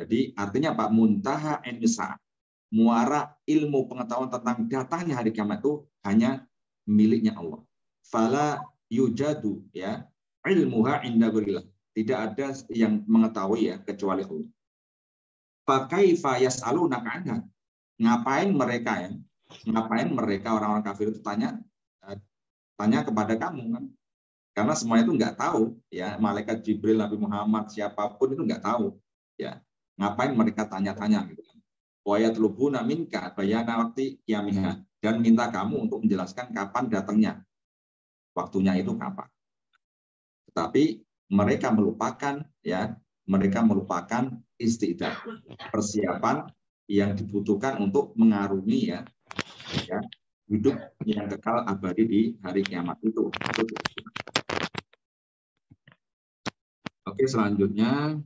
A: Jadi artinya Pak, muntaha ilmi-sa'ah, muara ilmu pengetahuan tentang datangnya hari kiamat itu hanya miliknya Allah. Fala yujadu ya ilmuha inda ghurillah. Tidak ada yang mengetahui ya kecuali Allah. Fakaifa yas'alunaka anha. Ngapain mereka ya? Ngapain mereka orang-orang kafir itu tanya kepada kamu kan? Karena semuanya itu nggak tahu ya, malaikat Jibril, Nabi Muhammad, siapapun itu nggak tahu ya. Ngapain mereka tanya-tanya gitu kan? Wa yatlubuna minka bayana waqti qiyamiha, dan minta kamu untuk menjelaskan kapan datangnya. Waktunya itu kapan. Tetapi mereka melupakan ya, mereka melupakan istiqdat, persiapan yang dibutuhkan untuk mengarungi ya hidup yang kekal abadi di hari kiamat itu. Oke, selanjutnya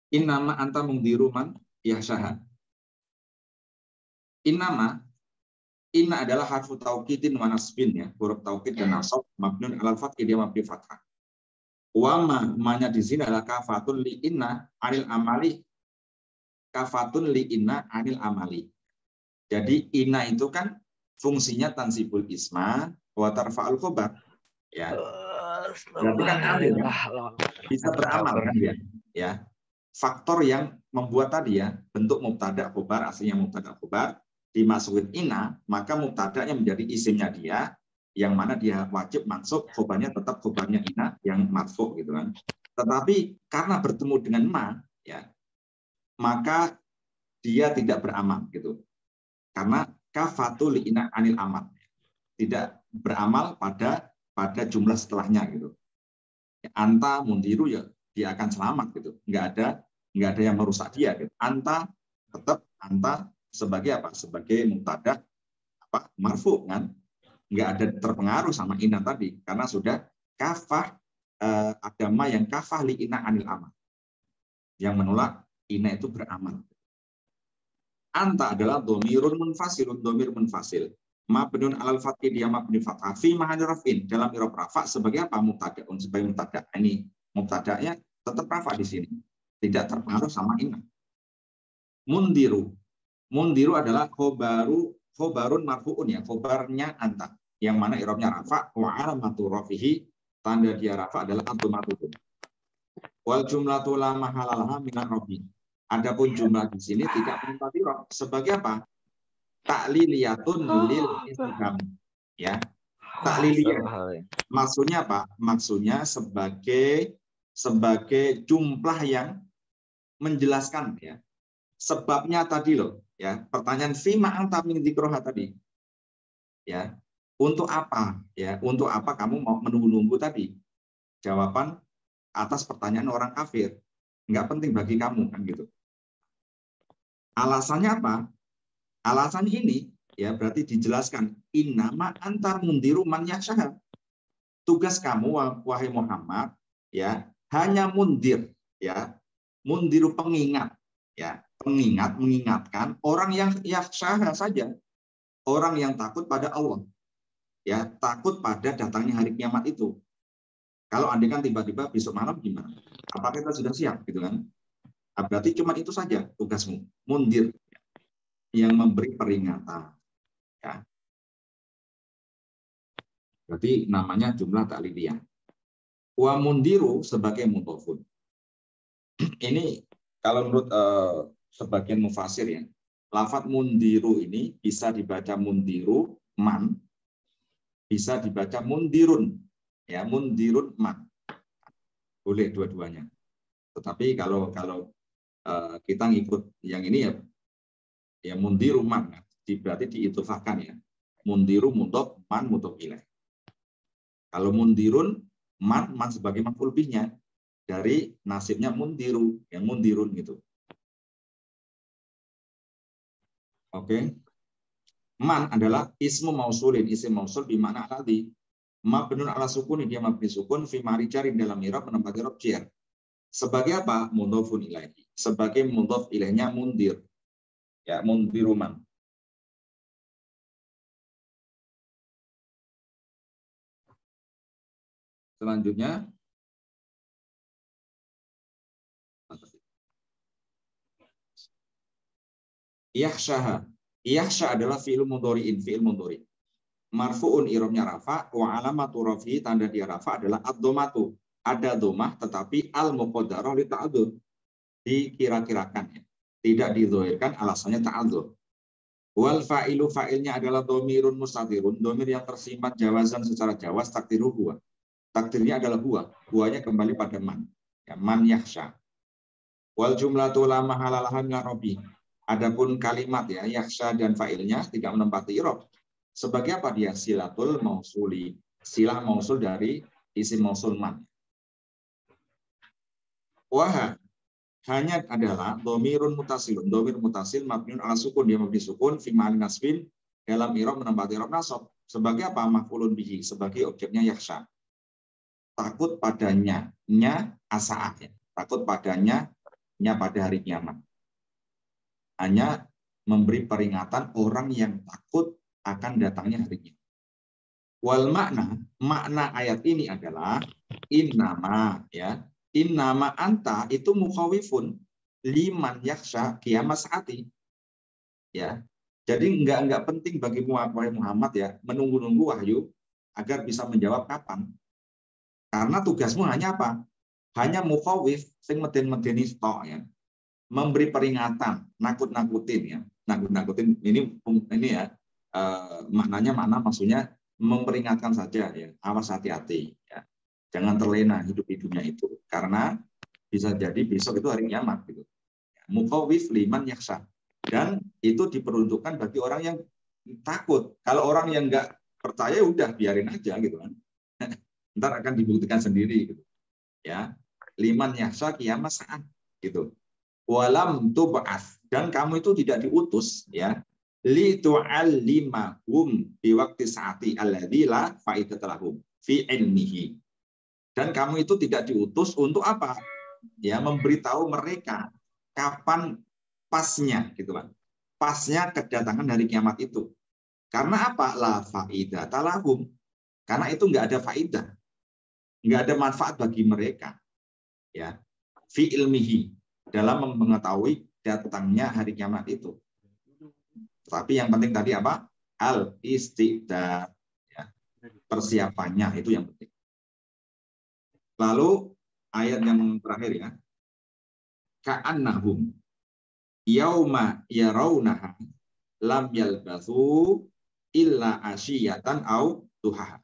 A: innama anta mungdiru man yahsyaha. Innama, inna adalah harfu taukidin wa nasbin ya, huruf taukid dan nasab, mabniun alal fathi, dia mabni fathah. Wa ma-nya di sini adalah kafatun li inna anil amali, kafatun li inna anil amali. Jadi inna itu kan fungsinya tansibul isma wa tarfa'ul khobar ya. Berarti kan amil ya, bisa beramal kan dia ya. Faktor yang membuat tadi ya bentuk mubtada khobar, aslinya mubtada khobar, dimasukin ina, maka mubtada'nya menjadi isimnya dia, yang mana dia wajib mansub, khobarnya tetap khobarnya ina yang marfu gitu kan. Tetapi karena bertemu dengan ma, ya, maka dia tidak beramal gitu. Karena kafatul ina anil amal, tidak beramal pada jumlah setelahnya gitu. Anta mundiru ya dia akan selamat gitu. Nggak ada yang merusak dia gitu. Anta tetap anta sebagai apa? Sebagai mubtada apa? Marfu kan? Nggak ada terpengaruh sama ina tadi karena sudah kafah agama yang kafah li ina anil amal. Yang menolak ina itu beramal. Anta adalah domirun munfasilun, domir munfasil. Mabnun alal fathi dia mabni fathah fi mahali rafin dalam i'rab rafa sebagai apa? Mubtada'un, sebagai mubtada. Ini mubtada'nya tetap rafa di sini. Tidak terpengaruh sama ina. Mundiru. Mundiru adalah khobarun marfu'un ya, khobarnya anta. Yang mana i'rabnya rafa wa alamatu rafihi, tanda dia rafa adalah ad-dhammatu. Wal jumlatu la mahalalah minar rafi. Adapun jumlah di sini tidak menempati rof. Sebagai apa? Takliliyatun lil istifham. Ya. Takliliyah. Maksudnya apa? Maksudnya sebagai jumlah yang menjelaskan ya. Sebabnya tadi loh, ya. Pertanyaan fima anta min dzikroha tadi. Ya. Untuk apa? Ya, untuk apa kamu mau menunggu-nunggu tadi? Jawaban atas pertanyaan orang kafir. Nggak penting bagi kamu kan gitu. Alasannya apa? Alasan ini ya berarti dijelaskan innama anta mundiru man yakhsha. Tugas kamu wahai Muhammad ya hanya mundir ya, mundiru pengingat ya, pengingat mengingatkan orang yang yakhsha saja, orang yang takut pada Allah. Ya, takut pada datangnya hari kiamat itu. Kalau andai kan tiba-tiba besok malam gimana? Apakah kita sudah siap gitu kan? Berarti cuma itu saja tugasmu, mundir yang memberi peringatan. Ya. Berarti namanya jumlah takliliyah. Wa mundiru sebagai mudhofun. Ini kalau menurut sebagian mufasir ya, lafadz mundiru ini bisa dibaca mundiru man, bisa dibaca mundirun, ya mundirun man. Boleh dua-duanya. Tetapi kalau kita ngikut yang ini ya mundiru man, berarti diitufahkan ya. Mundiru mudhof, man mudhof ilaih. Kalau mundirun, man sebagai maf'ul bihnya dari nasibnya mundiru, yang mundirun gitu. Oke. Man adalah ismu mausulin, isim mausul di mana tadi mabnun ala sukun, dia mabni sukun fi mari cari dalam i'rab menempati i'rab jar. Sebagai apa? Mudhofun ilaihi. Sebagai mudhof ilaihnya mundir. Ya, mundiruman. Selanjutnya yakhshaha. Yakhsha adalah fi'il mudhari'in, fi'il mudhari'. Marfu'un i'rabnya rafa wa alamatu rafi'i tanda dia rafa adalah ad-dhammatu. Ada dhammah tetapi al-muqaddarah li ta'adzur. Dikira-kirakan ya. Tidak didhahirkan alasannya ta'adzur. Wal fa'ilu fa'ilnya adalah dhamirun mustatirun, dhamir yang tersimpan jawazan secara jawaz takdiru huwa. Takdirnya adalah huwa. Huwanya kembali pada man. Ya, man yakhsha. Wal jumlatu la mahalalah min rabi. Adapun kalimat ya yakhsha dan fa'ilnya tidak menempati i'rab. Sebagai apa dia? Silatul mausuli. Silah mausul dari isim mausul man. Wah, hanya adalah dhamirun mutasilun. Dhamir mutasil mabniun ala sukun, dia mabni sukun fi ma'al nasbin dalam i'rab menempati i'rab nasab. Sebagai apa? Maf'ulun bihi, sebagai objeknya yakhsha. Takut padanya, nya asa'ah ya. Takut padanya, nya pada hari kiamat. Hanya memberi peringatan orang yang takut akan datangnya hari kiamat. Wal makna ayat ini adalah innama ya. Innama anta itu mukhawifun liman yakhsha kiamat saati. Ya. Jadi enggak penting bagi Muhammad ya menunggu-nunggu wahyu agar bisa menjawab kapan. Karena tugasmu hanya apa? Hanya mukhawif sing meden-medeni stok ya. Memberi peringatan, nakut-nakutin ya. nakut-nakutin ini ya, makna maksudnya memperingatkan saja ya, awas hati-hati ya. Jangan terlena hidup-hidupnya itu, karena bisa jadi besok itu hari kiamat gitu. Mukhawif liman yakhsha, dan itu diperuntukkan bagi orang yang takut. Kalau orang yang nggak percaya udah biarin aja gitu kan. Ntar akan dibuktikan sendiri gitu. Ya. Liman yakhsha kiamat saat gitu. Walam tub'ats, dan kamu itu tidak diutus ya, li tu'allimahum bi waqti saati alladzi la faidata lahum fi ilmihi. Dan kamu itu tidak diutus untuk apa? Ya, memberitahu mereka kapan pasnya gitu kan. Pasnya kedatangan dari kiamat itu. Karena apa? La faidata lahum. Karena itu nggak ada faidah. Nggak ada manfaat bagi mereka. Ya. Fi ilmihi, dalam mengetahui datangnya hari kiamat itu. Tapi yang penting tadi apa? Al istidad, ya. Persiapannya itu yang penting. Lalu ayat yang terakhir ya. Ka'annahum yauma yarawnaha lam yalbathu illa asyiyatan au duhaha.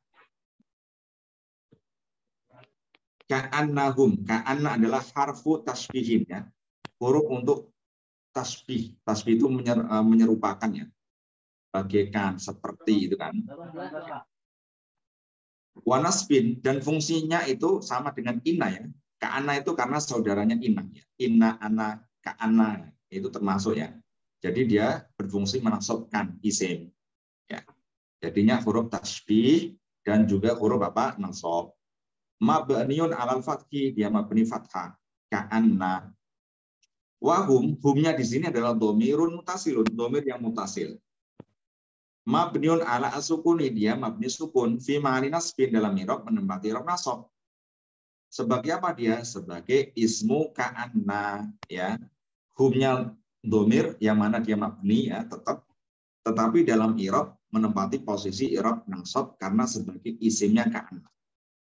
A: Ka'annahum, ka'anna adalah harfu tasbihin ya. Huruf untuk tasbih. Tasbih itu menyerupakan ya. Bagaikan, seperti itu kan. Wanasbin, dan fungsinya itu sama dengan inna ya. Ka'anna itu karena saudaranya inna ya. Inna, ana, ka'anna itu termasuk ya. Jadi dia berfungsi menasabkan isim ya. Jadinya huruf tasbih dan juga huruf apa? Nasab. Mabniun alal fathi, dia mabni fathah. Ka'anna. Wahum, humnya di sini adalah domirun mutasilun, domir yang mutasil. Mabniun ala asukuni, dia mabni sukun fi ma'ani nasbin, dalam i'rab menempati i'rab nasab. Sebagai apa dia? Sebagai ismu ka'anna ya. Humnya domir yang mana dia mabni ya, tetap, tetapi dalam i'rab menempati posisi i'rab nasab karena sebagai isimnya ka'anna.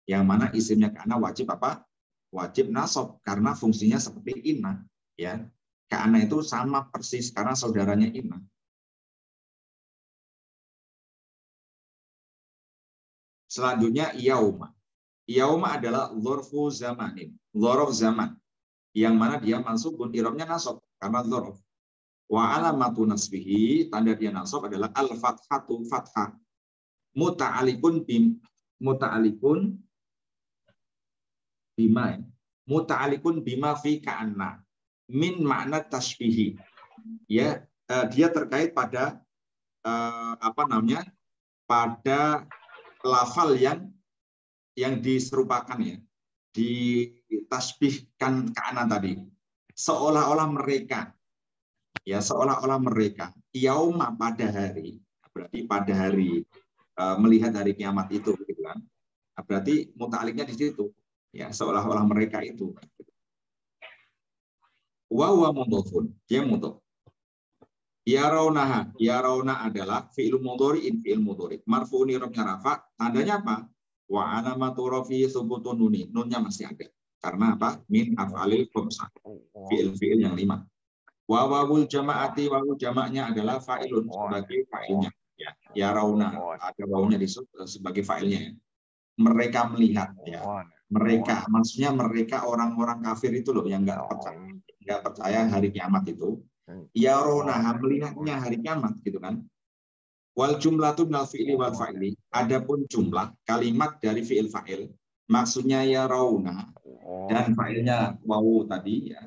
A: Yang mana isimnya ka'anna wajib apa? Wajib nasab karena fungsinya seperti inna ya. Ka'anna itu sama persis karena saudaranya inna. Selanjutnya yauma. Yauma adalah dzarfu zamanin, dzaraf zaman, yang mana dia mansubun, i'rabnya nasab karena dzaraf. Wa alamatu nasbihi, tanda dia nasab adalah al fathatu, fathah. Muta'alikun bima ya. Muta'alikun bima fi ka'anna min makna tasbihi. Ya, dia terkait pada pada lafal yang diserupakan ya, ditasbihkan ka'anna tadi, seolah-olah mereka yauma, pada hari, berarti pada hari melihat hari kiamat itu gitu kan. Berarti muta'aliknya di situ ya, seolah-olah mereka itu. Wa huwa mudhofun, dia mudhof. Yarawnaha, yarawna adalah fi'il mudhari'in, fi'il mudhari'. Marfu'un i'rabnya rafa, tandanya apa? Wa alamatu rafi'i tsubutun nuni, nunnya masih ada. Karena apa? Min af'alil khamsah. Fi'il yang 5. Wa wawul jama'ati, wawu jamaknya adalah fa'ilun, sebagai fa'ilnya. Ya, yarawna, ada wawunya sebagai fa'ilnya ya. Mereka melihat ya. Mereka, maksudnya mereka orang-orang kafir itu loh yang nggak percaya hari kiamat itu. Yarawna, melihatnya hari kiamat gitu kan. Wal jumlatu minal fi'li wal fa'ili. Adapun jumlah kalimat dari fi'il fa'il, maksudnya yarawna dan fa'ilnya wawu tadi ya.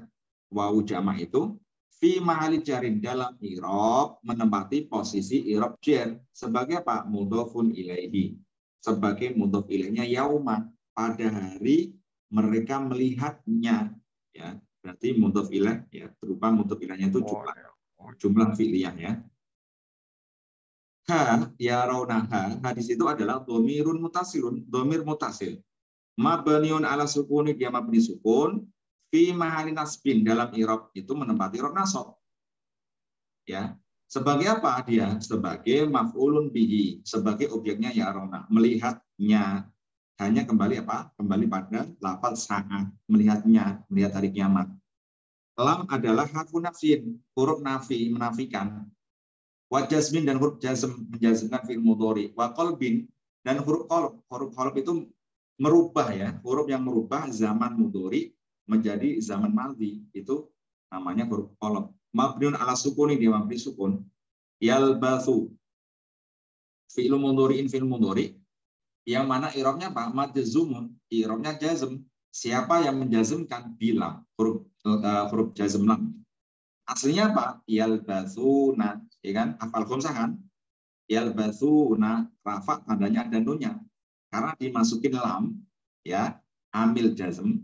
A: Wawu jamak itu fi mahali jarin, dalam i'rab menempati posisi i'rab jar sebagai apa? Mudhofun ilaihi. Sebagai mudhof ilaihnya yauma, pada hari mereka melihatnya ya. Berarti mudhof ilaih ya, berupa mudhof ilaihnya itu jumlah fi'liyah ya. Ha yarawnaha, hadis itu adalah dhamirun mutasilun, dhamir mutasil. Mabniun ala sukuni, dia mabni sukun fi mahali nasbin, dalam i'rab itu menempati i'rab nasab. Ya. Sebagai apa dia? Sebagai maf'ulun bihi, sebagai objeknya yarawna, melihatnya. Hanya kembali apa? Kembali pada lafaz saat, melihatnya, melihat hari kiamat. Lam adalah harfu nafsin, huruf nafi, menafikan. Wa jazmin dan huruf jazm, menjazmkan fi'il mudhari. Wa qalbin dan huruf qalb. Huruf qalb itu merubah ya, huruf yang merubah zaman mudhari menjadi zaman madhi. Itu namanya huruf qalb. Mabniun ala sukuni, dia mabni sukun. Yalbathu fi'il mudhari'in fi'il mudhari, yang mana i'rabnya apa? Majzumun, i'rabnya jazm. Siapa yang menjazmkan? Bilam, huruf jazm lam. Aslinya apa? Yalbatsuna, ya kan? Hafal khamsah kan? Yalbatsuna, rafa tandanya ada nunnya. Karena dimasukin lam, ya, amil jazm,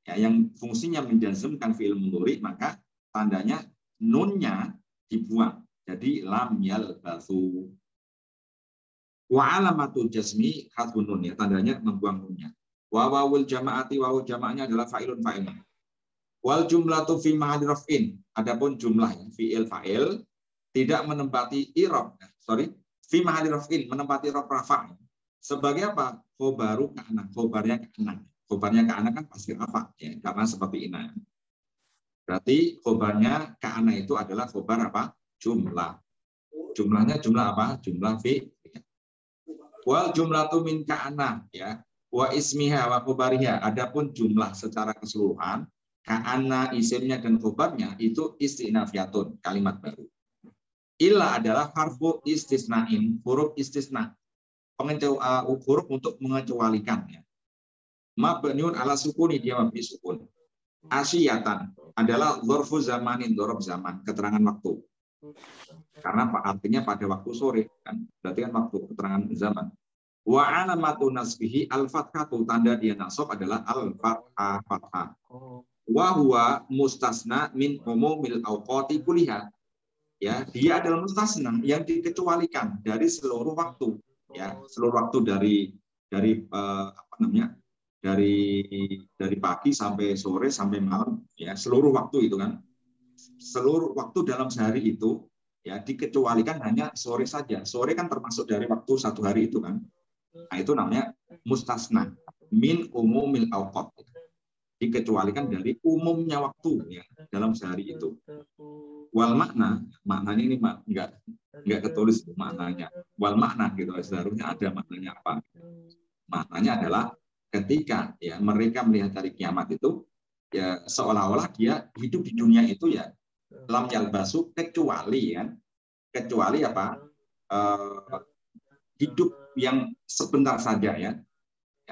A: ya, yang fungsinya menjazmkan fi'il mudhari, maka tandanya nunnya dibuang. Jadi lam yalbatsu. Wa alamatul jazmi hadfun nun, ya, tandanya membuang nunnya. Wa wawul jamaati, wawul jamaahnya adalah fa'ilun fa'ilun. Wal jumlatu fi mahalli raf'in. Adapun jumlah fi'il fa'il tidak menempati i'rab, fi mahalli raf'in, menempati i'rab rafa'. Sebagai apa? Khobaru ka'ana, khobarnya ka'ana. Khobarnya ka'ana kan pasti rafa', ya, karena seperti ina. Berarti khobarnya ka'ana itu adalah khobar apa? Jumlah. Jumlahnya jumlah apa? Jumlah fi. Wal jumlatu min ka'ana, ya. Wa ismiha wa khobariha. Adapun jumlah secara keseluruhan, ka'ana isimnya dan khobarnya itu istinafiyatun, kalimat baru. Illa adalah harfu istisnain, huruf istisna, huruf untuk mengecualikan, ya. Mabniun ala sukuni, dia mabni sukun. Asyiyatan adalah dzarfu zamanin, dzarf zaman, keterangan waktu. Karena artinya pada waktu sore, kan? Berarti kan waktu, keterangan zaman. Wa alamatu nasbihi al-fathatu, tanda dia nasab adalah al-fathah, fathah. Wa huwa mustasna min umumil awqati kulliha. Ya, dia adalah mustasna yang dikecualikan dari seluruh waktu, ya, seluruh waktu dari apa namanya? Dari pagi sampai sore sampai malam, ya, seluruh waktu itu kan. Seluruh waktu dalam sehari itu, ya, dikecualikan hanya sore saja. Sore kan termasuk dari waktu satu hari itu kan. Nah, itu namanya mustasna min umumil awqat, dikecualikan dari umumnya waktu, ya, dalam sehari itu. Wal makna, maknanya ini enggak ketulis maknanya. Wal makna gitu, seharusnya ada maknanya apa? Maknanya adalah ketika, ya, mereka melihat hari kiamat itu, ya, seolah-olah dia hidup di dunia itu, ya, lam yalbasu, kecuali, ya, kecuali apa? Hidup yang sebentar saja, ya,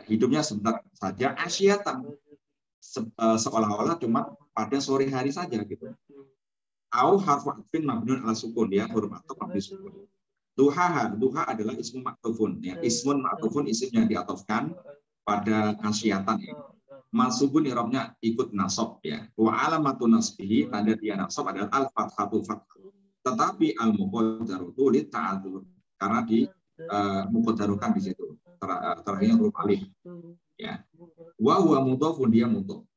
A: hidupnya sebentar saja, asyatan, seolah-olah cuma pada sore hari saja gitu. Au harfu atfin mabniun ala sukun, ya, huruf ataf mabni sukun. Duha adalah ismu ma'tufun, ya, ismun ma'tufun, isim yang diatofkan pada asyatan, ya. Mansubun i'rabnya ikut nasab, ya. Wa alamatu nasbihi, tanda dia nasab adalah al-fathatu fathah. Tetapi al-muqaddaru li ta'adzur, karena di muqaddarukan di situ. Terakhirnya huruf alif, ya. Wa huwa mudhafun, dia mudhaf.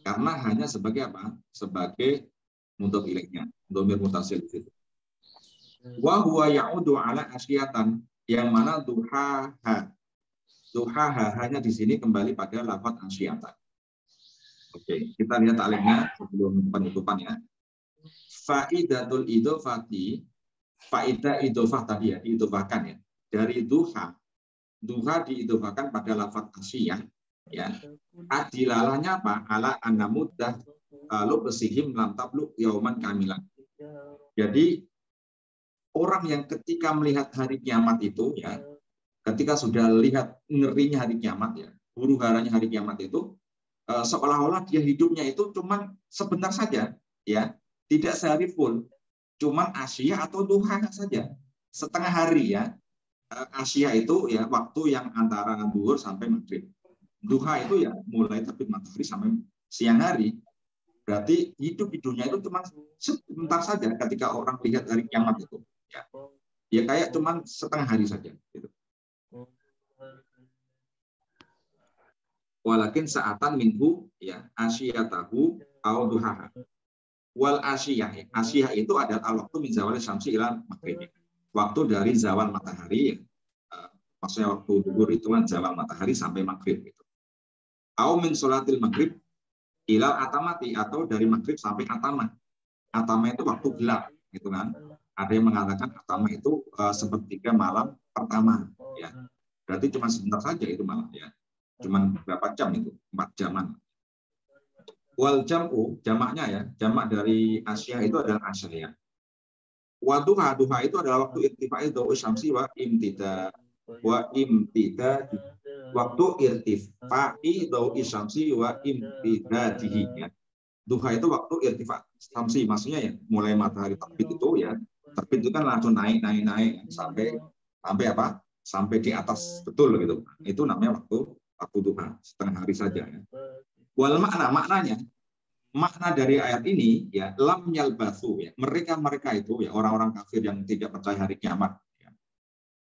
A: Karena hanya sebagai apa? Sebagai mudhaf ilaihnya, dhamir mutasil di situ. Wa huwa ya'udu ala asyatan, yang mana duhaha. Duhaha hanya di sini kembali pada lafaz asyatan. Oke, kita lihat alifnya sebelum penutupan, ya. Faidatul idhofati, faidah idhofah tadi, ya, diidhofahkan, ya. Dari duha diidhofahkan pada lafaz asyah, ya. Adilalahnya apa? Ala anna muddah lubsihim lam tablugh yauman kamilan. Jadi orang yang ketika melihat hari kiamat itu, ya, ketika sudah lihat ngerinya hari kiamat, ya, huru-haranya hari kiamat itu, seolah-olah dia hidupnya itu cuma sebentar saja, ya, tidak sehari full, cuma asyia atau duha saja, setengah hari, ya. Asyia itu, ya, waktu yang antara zuhur sampai maghrib. Duha itu, ya, mulai terbit matahari sampai siang hari. Berarti hidup di dunia itu cuma sebentar saja ketika orang lihat hari kiamat itu, ya. Ya, kayak cuma setengah hari saja gitu. Walakin sa'atan minhu, ya, asyiyatahu au duhaha. Wal asyiyah, asyiyah itu adalah waktu min zawal syamsi ila maghrib. Waktu dari zawal matahari, ya, maksudnya waktu zuhur itu kan zawal matahari sampai maghrib gitu. Au min sholatil maghrib, ilal atamati, atau dari maghrib sampai atama. Atama itu waktu gelap, gitu kan. Ada yang mengatakan atama itu sepertiga malam pertama, ya. Berarti cuma sebentar saja itu malam, ya. Cuma berapa jam itu? 4 jaman. Wal jam'u, jamaknya ya, jamak dari Asia itu adalah Asyria. Waduha, duha itu adalah waktu irtifai dhawu syamsi wa imtida waktu irtifai dhawu syamsi wa imtidadihi, ya. Duha itu waktu irtifa syamsi, maksudnya ya mulai matahari terbit itu, ya. Terbit itu kan langsung naik sampai apa? Sampai di atas betul gitu. Itu namanya waktu duha, setengah hari saja, ya. Wal maknanya makna dari ayat ini, ya, lam yalbathu, ya, mereka itu, ya, orang-orang kafir yang tidak percaya hari kiamat, ya,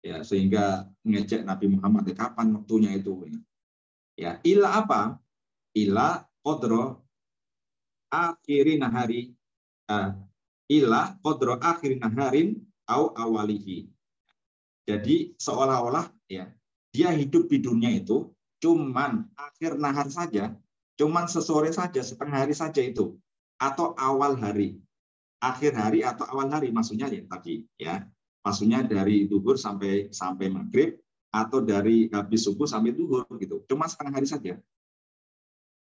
A: ya, sehingga mengejek Nabi Muhammad, ya, kapan waktunya itu, ya, ila apa, ila qadra akhirin nahari, ila qadra akhirin naharin au awalihi. Jadi seolah-olah, ya, dia hidup di dunia itu cuman akhir nahar saja, cuman sesore saja, setengah hari saja itu, atau awal hari, akhir hari atau awal hari, maksudnya ya tadi, ya, maksudnya dari zuhur sampai maghrib, atau dari habis subuh sampai zuhur gitu, cuma setengah hari saja.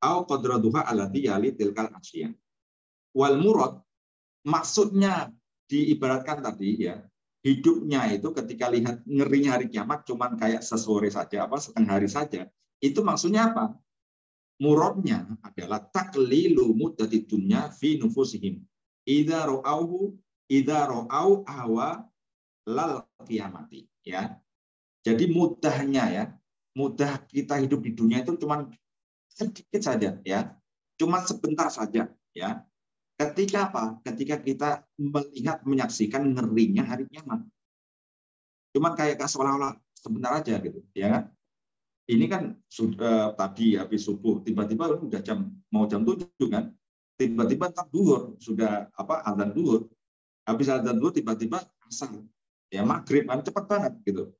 A: Au qadra duha allati yali tilkal asyiyah. Wal murad, maksudnya diibaratkan tadi, ya, hidupnya itu ketika lihat ngerinya hari kiamat cuman kayak sesore saja, apa setengah hari saja, itu maksudnya apa? Muradnya adalah taklilu muddati dunya fi nufusihim idza ra'au ahwa lal qiyamati, ya. Jadi mudahnya, ya, mudah kita hidup di dunia itu cuma sedikit saja, ya. Cuma sebentar saja, ya. Ketika apa? Ketika kita melihat, menyaksikan ngerinya hari kiamat. Cuman kayak seolah-olah sebentar aja gitu, ya kan? Ini kan sudah tadi habis subuh, tiba-tiba udah mau jam 7 kan, tiba-tiba tak duhur, sudah apa azan duhur, habis azan duhur tiba-tiba asar, ya maghrib, kan cepat banget gitu.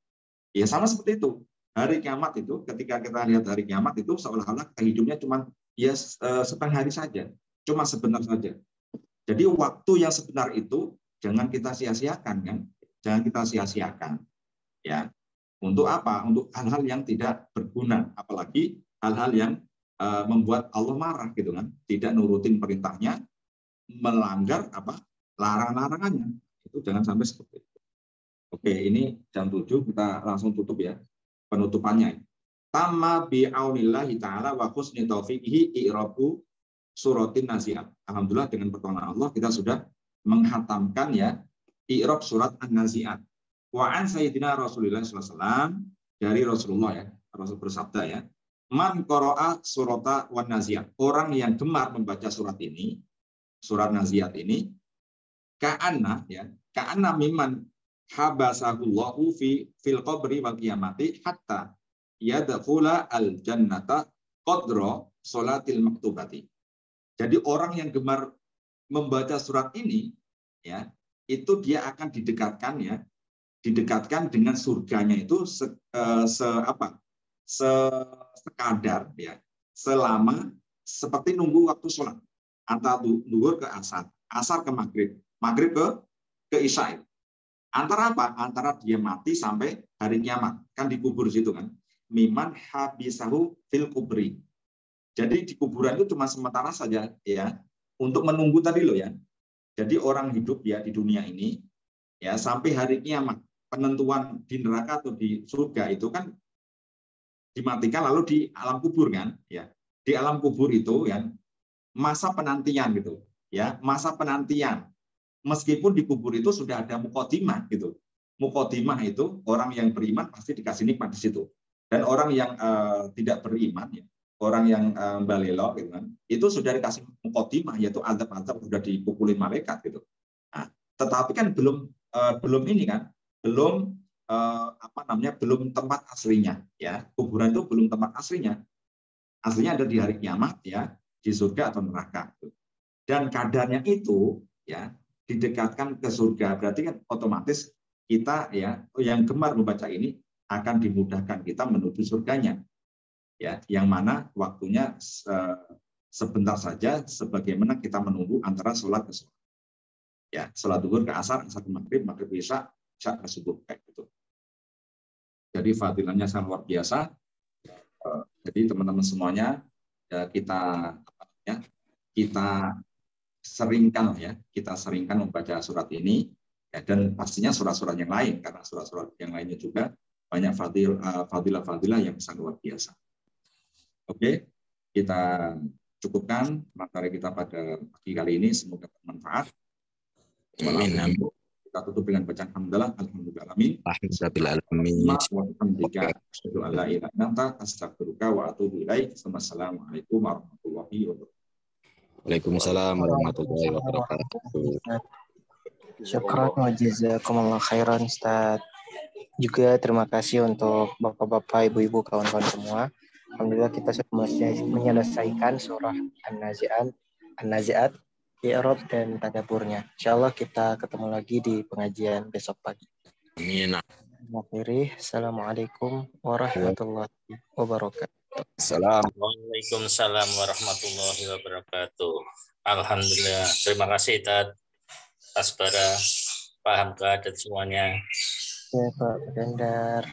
A: Ya sama seperti itu, hari kiamat itu, ketika kita lihat hari kiamat itu seolah-olah hidupnya cuma ya setengah hari saja, cuma sebentar saja. Jadi waktu yang sebentar itu jangan kita sia-siakan, kan, jangan kita sia-siakan, ya. Untuk apa? Untuk hal-hal yang tidak berguna, apalagi hal-hal yang membuat Allah marah, gitu kan? Tidak nurutin perintahnya, melanggar apa? Larang-larangannya. Itu jangan sampai seperti itu. Oke, ini jam 7, kita langsung tutup, ya. Penutupannya. Tamma bi'aunillahi ta'ala wa husni taufiqihi i'rabu suratin Nazi'at. Alhamdulillah dengan pertolongan Allah kita sudah menghatamkan, ya, i'rab surat An-Nazi'at. Wa an sayyidina Rasulullah SAW, dari Rasulullah, ya, Rasul bersabda, ya, man qara'a surata wan naziat, orang yang gemar membaca surat ini, surat Naziat ini, ka'anna, ya, ka'anna mimman habasahullahu fil qabri wal qiyamati hatta yadkhula al jannata qadra salatil maktubati. Jadi orang yang gemar membaca surat ini, ya, itu dia akan didekatkan, ya, didekatkan dengan surganya itu sekadar, ya, selama seperti nunggu waktu sholat, antara duhur ke asar ke maghrib ke isya. Antara apa? Antara dia mati sampai hari kiamat, kan dikubur situ kan. Miman habisahu fil kubri. Jadi di kuburan itu cuma sementara saja, ya, untuk menunggu tadi loh, ya. Jadi orang hidup, ya, di dunia ini, ya, sampai hari kiamat. Penentuan di neraka atau di surga itu kan dimatikan lalu di alam kubur, kan, ya. Di alam kubur itu, ya, masa penantian gitu, ya, masa penantian. Meskipun di kubur itu sudah ada mukodimah gitu. Mukodimah itu orang yang beriman pasti dikasih nikmat di situ. Dan orang yang tidak beriman, ya, orang yang balelo gitu kan, itu sudah dikasih mukodimah, yaitu azab-azab sudah dipukulin malaikat gitu. Nah, tetapi kan belum ini kan, belum belum tempat aslinya, ya. Kuburan itu belum tempat aslinya. Aslinya ada di hari kiamat, ya, di surga atau neraka. Dan kadarnya itu, ya, didekatkan ke surga. Berarti kan otomatis kita, ya, yang gemar membaca ini akan dimudahkan kita menuju surganya, ya, yang mana waktunya sebentar saja sebagaimana kita menunggu antara sholat ke sholat. Ya, sholat zuhur ke asar, asar ke maghrib, maghrib ke isya, isya ke subuh kayak gitu. Jadi fadilahnya sangat luar biasa. Jadi teman-teman semuanya ya kita seringkan ya, kita seringkan membaca surat ini ya, dan pastinya surat-surat yang lain karena surat-surat yang lainnya juga banyak fadilah-fadilah yang sangat luar biasa. Oke, kita cukupkan materi kita pada pagi kali ini, semoga bermanfaat.
B: Amin.
A: Kita tutup dengan bacaan hamdalah, alhamdulillahirabbil
B: Alhamdulillahirabbil
A: Assalamualaikum warahmatullahi wabarakatuh.
B: Waalaikumsalam warahmatullahi wabarakatuh.
C: Syukran wa jazakumullah khairan Ustaz. Juga terima kasih untuk Bapak-bapak, Ibu-ibu, kawan-kawan semua. Alhamdulillah kita sudah menyelesaikan surah An-Nazi'at, i'rab dan tadaburnya. Insyaallah kita ketemu lagi di pengajian besok pagi.
B: Amin.
C: Assalamualaikum warahmatullahi wabarakatuh.
B: Salam.
D: Waalaikumsalam warahmatullahi wabarakatuh. Alhamdulillah. Terima kasih Tad Asbara, paham dan semuanya.
C: Ya Pak Bandar.